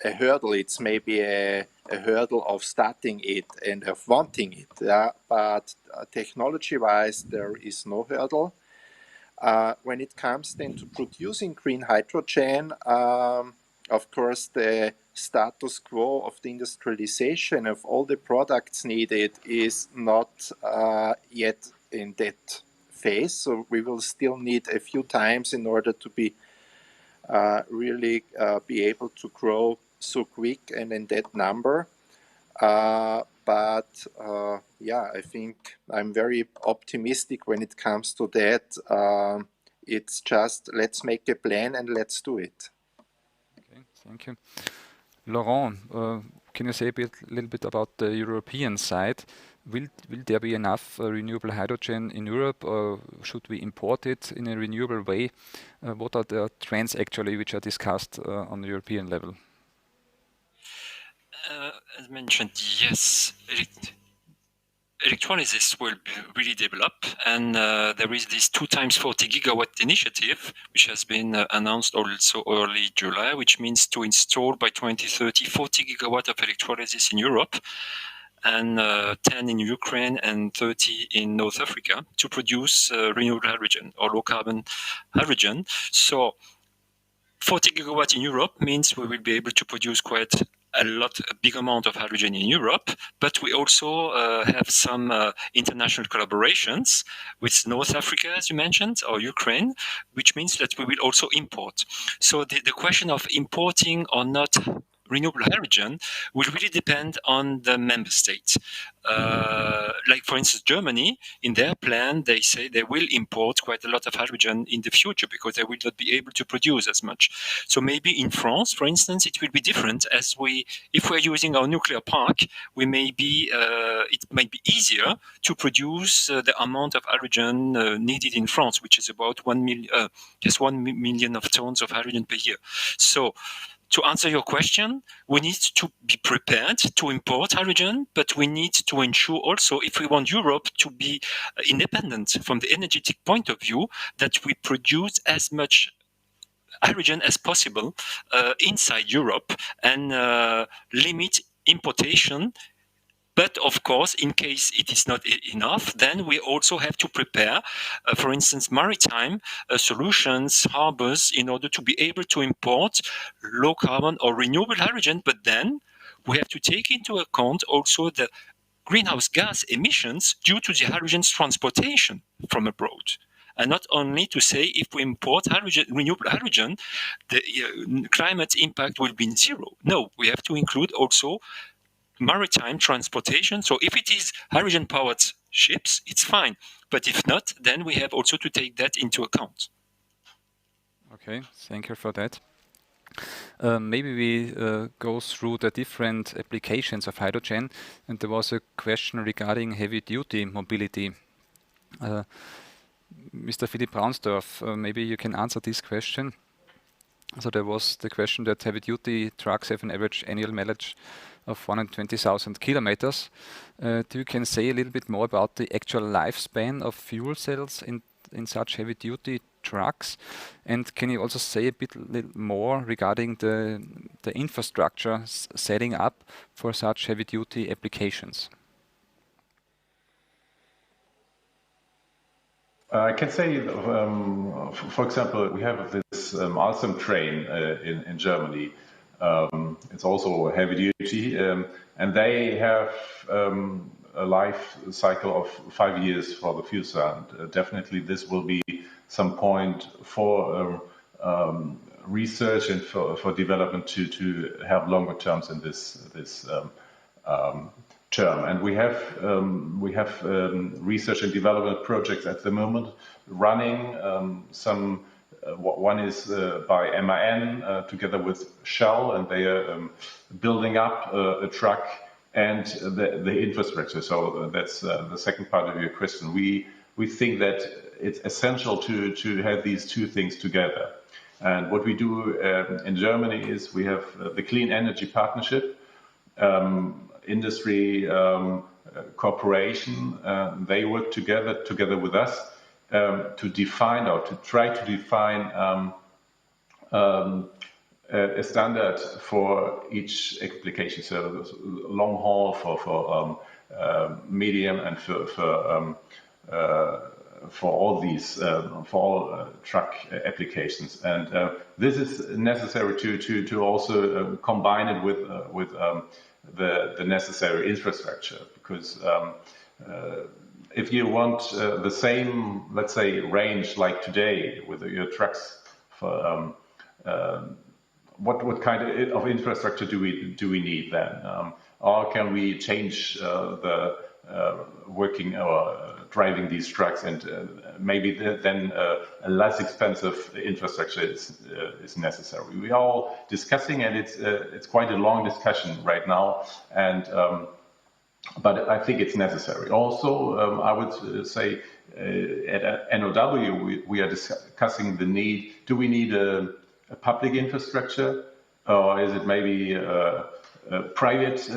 hurdle. It's maybe a hurdle of starting it and of wanting it. Yeah? But technology-wise, there is no hurdle. When it comes then to producing green hydrogen, of course, the status quo of the industrialization of all the products needed is not yet in that phase. So we will still need a few times in order to be really be able to grow so quick and in that number. But I think I'm very optimistic when it comes to that. It's just let's make a plan and let's do it. Okay, thank you. Laurent, can you say a little bit about the European side? Will there be enough renewable hydrogen in Europe, or should we import it in a renewable way? What are the trends actually which are discussed on the European level? As mentioned, yes, electrolysis will really develop, and there is this 2 times 40 gigawatt initiative, which has been announced also early July, which means to install by 2030 40 gigawatt of electrolysis in Europe, and 10 in Ukraine and 30 in North Africa to produce renewable hydrogen or low carbon hydrogen. So 40 gigawatt in Europe means we will be able to produce quite a big amount of hydrogen in Europe, but we also have some international collaborations with North Africa, as you mentioned, or Ukraine, which means that we will also import. So the question of importing or not renewable hydrogen will really depend on the member states. Like, for instance, Germany, in their plan, they say they will import quite a lot of hydrogen in the future because they will not be able to produce as much. So maybe in France, for instance, it will be different. If we're using our nuclear park, it might be easier to produce the amount of hydrogen needed in France, which is about 1 million of tons of hydrogen per year. So, to answer your question, we need to be prepared to import hydrogen, but we need to ensure also, if we want Europe to be independent from the energetic point of view, that we produce as much hydrogen as possible inside Europe and limit importation. But of course, in case it is not enough, then we also have to prepare, for instance, maritime solutions, harbors, in order to be able to import low carbon or renewable hydrogen. But then we have to take into account also the greenhouse gas emissions due to the hydrogen's transportation from abroad. And not only to say if we import renewable hydrogen, the climate impact will be zero. No, we have to include also maritime transportation. So if it is hydrogen-powered ships, it's fine. But if not, then we have also to take that into account. Okay, thank you for that. Maybe we go through the different applications of hydrogen. And there was a question regarding heavy-duty mobility. Mr. Philipp Braunsdorf, maybe you can answer this question. So there was the question that heavy-duty trucks have an average annual mileage of 120,000 kilometers. You can say a little bit more about the actual lifespan of fuel cells in such heavy-duty trucks, and can you also say a little more regarding the infrastructure setting up for such heavy-duty applications? I can say, for example, we have this Alstom train in Germany. It's also heavy duty, and they have a life cycle of 5 years for the fuel cell. And definitely, this will be some point for research and for development to have longer terms in this term. And we have research and development projects at the moment running. One is by MAN together with Shell, and they are building up a truck and the infrastructure. So that's the second part of your question. We think that it's essential to have these two things together. And what we do in Germany is we have the Clean Energy Partnership, industry corporation. They work together with us to define or to try to define a standard for each application. So long haul, for medium, and for all these truck applications. And this is necessary to also combine it with the necessary infrastructure, because if you want the same, let's say, range like today with your trucks, for what kind of infrastructure do we need then? Or can we change the working or driving these trucks, and maybe then a less expensive infrastructure is necessary? We are all discussing, and it's quite a long discussion right now, and but I think it's necessary. Also, I would say at NOW we are discussing the need. Do we need a public infrastructure, or is it maybe private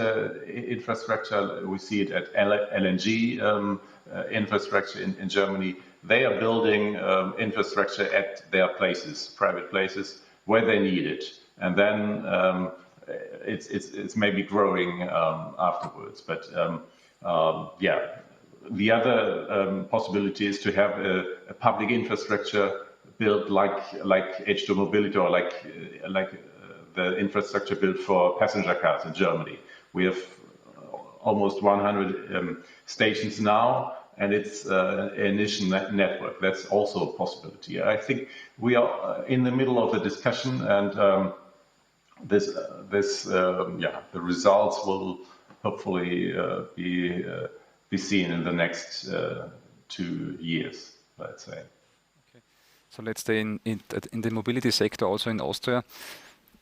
infrastructure? We see it at LNG infrastructure in Germany. They are building infrastructure at their places, private places, where they need it, and then it's maybe growing afterwards. But yeah, the other possibility is to have a public infrastructure built like H2 Mobility, or like the infrastructure built for passenger cars in Germany. We have almost 100 stations now, and it's an initial network. That's also a possibility. I think we are in the middle of the discussion, and the results will hopefully be seen in the next 2 years, let's say. Okay. So let's stay in the mobility sector, also in Austria.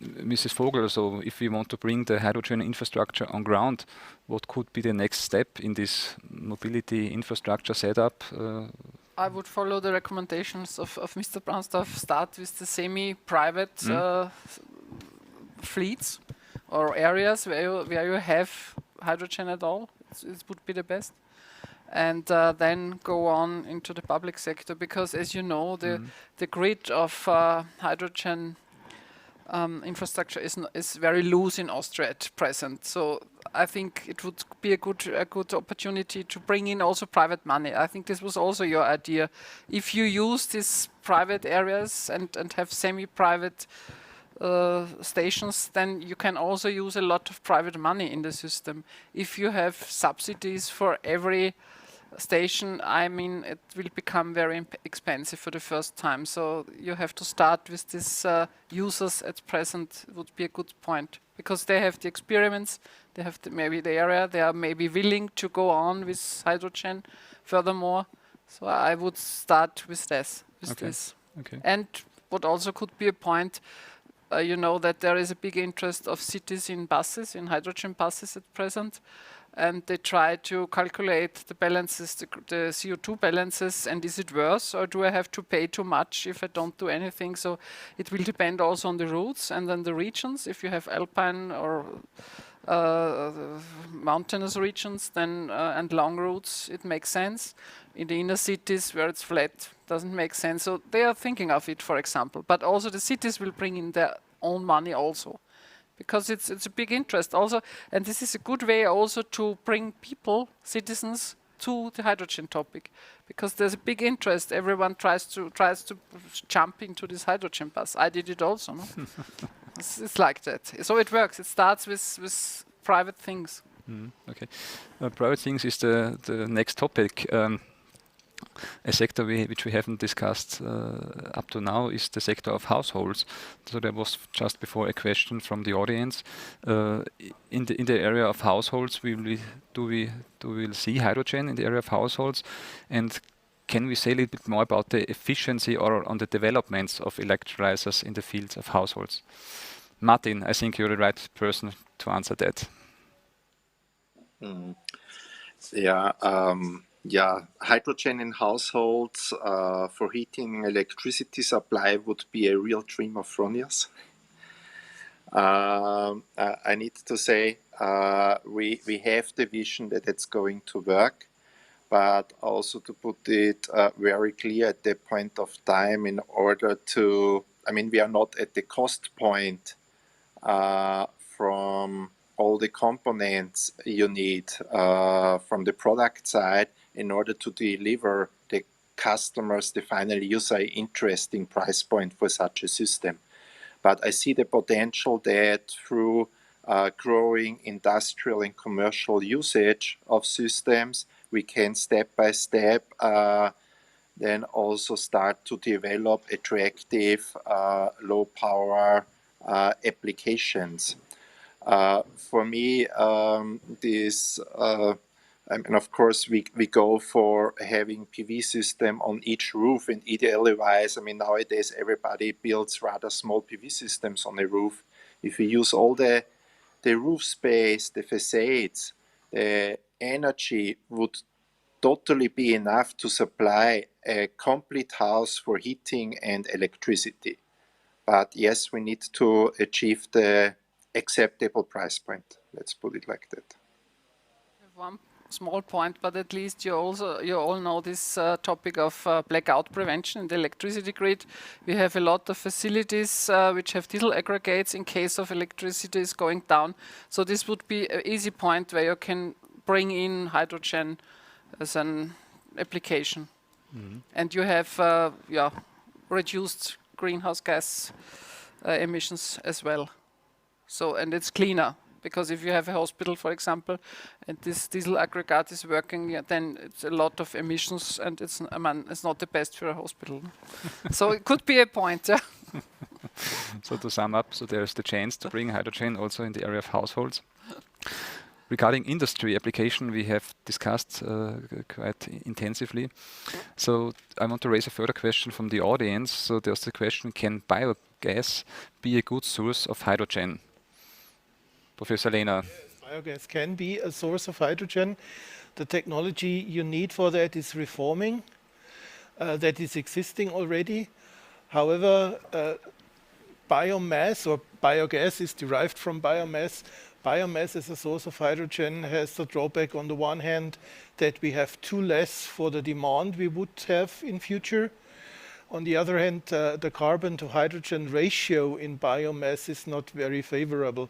Mrs. Vogel, so if we want to bring the hydrogen infrastructure on ground, what could be the next step in this mobility infrastructure setup? I would follow the recommendations of Mr. Braunstorff, start with the semi-private fleets or areas where you have hydrogen at all. It would be the best. And then go on into the public sector, because as you know, the grid of hydrogen infrastructure is very loose in Austria at present. So I think it would be a good opportunity to bring in also private money. I think this was also your idea. If you use these private areas and have semi-private stations, then you can also use a lot of private money in the system. If you have subsidies for every station, I mean, it will become very expensive for the first time. So you have to start with these users at present. Would be a good point, because they have the experiments, they have maybe the area, they are maybe willing to go on with hydrogen furthermore. So I would start with this. Okay. And what also could be a point, you know that there is a big interest of cities in buses, in hydrogen buses at present. And they try to calculate the balances, the CO2 balances, and is it worse, or do I have to pay too much if I don't do anything? So it will depend also on the routes and then the regions. If you have alpine or mountainous regions, then and long routes, it makes sense. In the inner cities where it's flat, doesn't make sense. So they are thinking of it, for example. But also the cities will bring in their own money also, because it's a big interest also, and this is a good way also to bring people, citizens, to the hydrogen topic, because there's a big interest. Everyone tries to jump into this hydrogen bus. I did it also. No? It's like that. So it works. It starts with private things. Okay, private things is the next topic. A sector which we haven't discussed up to now is the sector of households. So there was just before a question from the audience. In the area of households, do we see hydrogen in the area of households? And can we say a little bit more about the efficiency or on the developments of electrolyzers in the fields of households? Martin, I think you're the right person to answer that. Yeah, hydrogen in households for heating and electricity supply would be a real dream of Ronja's. I need to say we have the vision that it's going to work, but also to put it very clear at the point of time in order to, I mean, we are not at the cost point from all the components you need from the product side in order to deliver the customers, the final user, interesting price point for such a system. But I see the potential that through growing industrial and commercial usage of systems, we can step by step then also start to develop attractive low power applications. For me, and of course, we go for having PV system on each roof, and ideally wise, I mean, nowadays everybody builds rather small PV systems on the roof. If we use all the roof space, the facades, the energy would totally be enough to supply a complete house for heating and electricity. But yes, we need to achieve the acceptable price point. Let's put it like that. One small point, but at least you all know this topic of blackout prevention in the electricity grid. We have a lot of facilities which have diesel aggregates in case of electricity is going down. So this would be an easy point where you can bring in hydrogen as an application. And you have reduced greenhouse gas emissions as well. So, and it's cleaner, because if you have a hospital, for example, and this diesel aggregate is working, then it's a lot of emissions, and it's not the best for a hospital. So it could be a point. Yeah. So to sum up, so there's the chance to bring hydrogen also in the area of households. Regarding industry application, we have discussed quite intensively. So I want to raise a further question from the audience. So there's the question, can biogas be a good source of hydrogen? Professor Lehner. Yes, biogas can be a source of hydrogen. The technology you need for that is reforming. That is existing already. However, biomass or biogas is derived from biomass. Biomass as a source of hydrogen has the drawback on the one hand that we have too less for the demand we would have in future. On the other hand, the carbon to hydrogen ratio in biomass is not very favorable.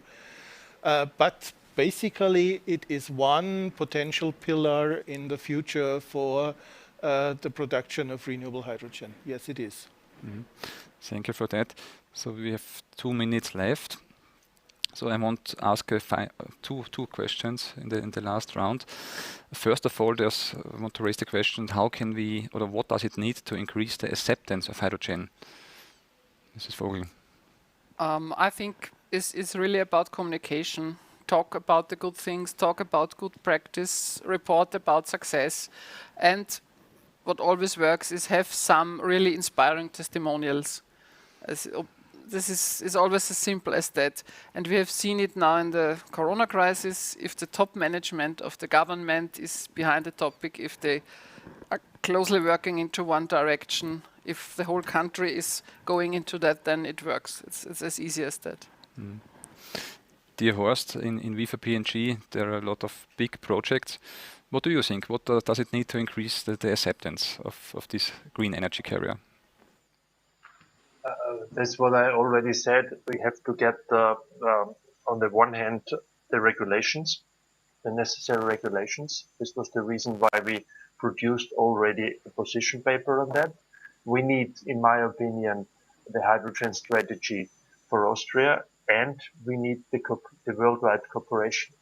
But basically it is one potential pillar in the future for the production of renewable hydrogen. Yes, it is. Thank you for that. So we have 2 minutes left. So I want to ask two questions in the last round. First of all, I want to raise the question: how can we, or what does it need to increase the acceptance of hydrogen? Mrs. Vogel. I think it's really about communication. Talk about the good things, talk about good practice, report about success, and what always works is have some really inspiring testimonials. This is always as simple as that. And we have seen it now in the Corona crisis. If the top management of the government is behind the topic, if they are closely working into one direction, if the whole country is going into that, then it works. It's as easy as that. Dear Horst, in Viva P&G, there are a lot of big projects. What do you think? What does it need to increase the acceptance of this green energy carrier? That's what I already said. We have to get, on the one hand, the regulations, the necessary regulations. This was the reason why we produced already a position paper on that. We need, in my opinion, the hydrogen strategy for Austria, and we need the worldwide cooperation.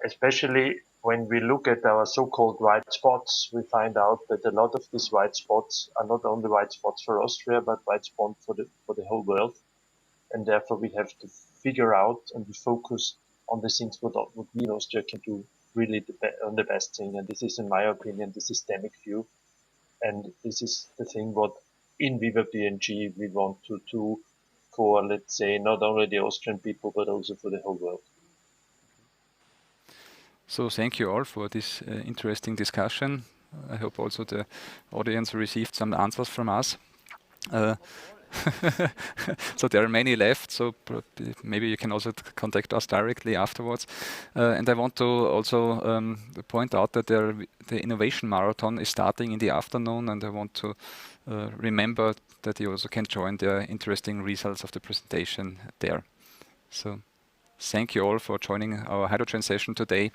Especially when we look at our so-called white spots, we find out that a lot of these white spots are not only white spots for Austria, but white spots for the whole world. And therefore we have to figure out and we focus on the things what we in Austria can do really on the best thing. And this is, in my opinion, the systemic view. And this is the thing what in Viva BNG we want to do for, let's say, not only the Austrian people, but also for the whole world. So thank you all for this interesting discussion. I hope also the audience received some answers from us. So there are many left, so maybe you can also contact us directly afterwards. And I want to also point out that the Innovation Marathon is starting in the afternoon, and I want to remember that you also can join the interesting results of the presentation there. So thank you all for joining our hydrogen session today,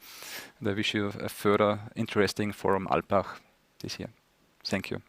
and I wish you a further interesting Forum Alpbach this year. Thank you.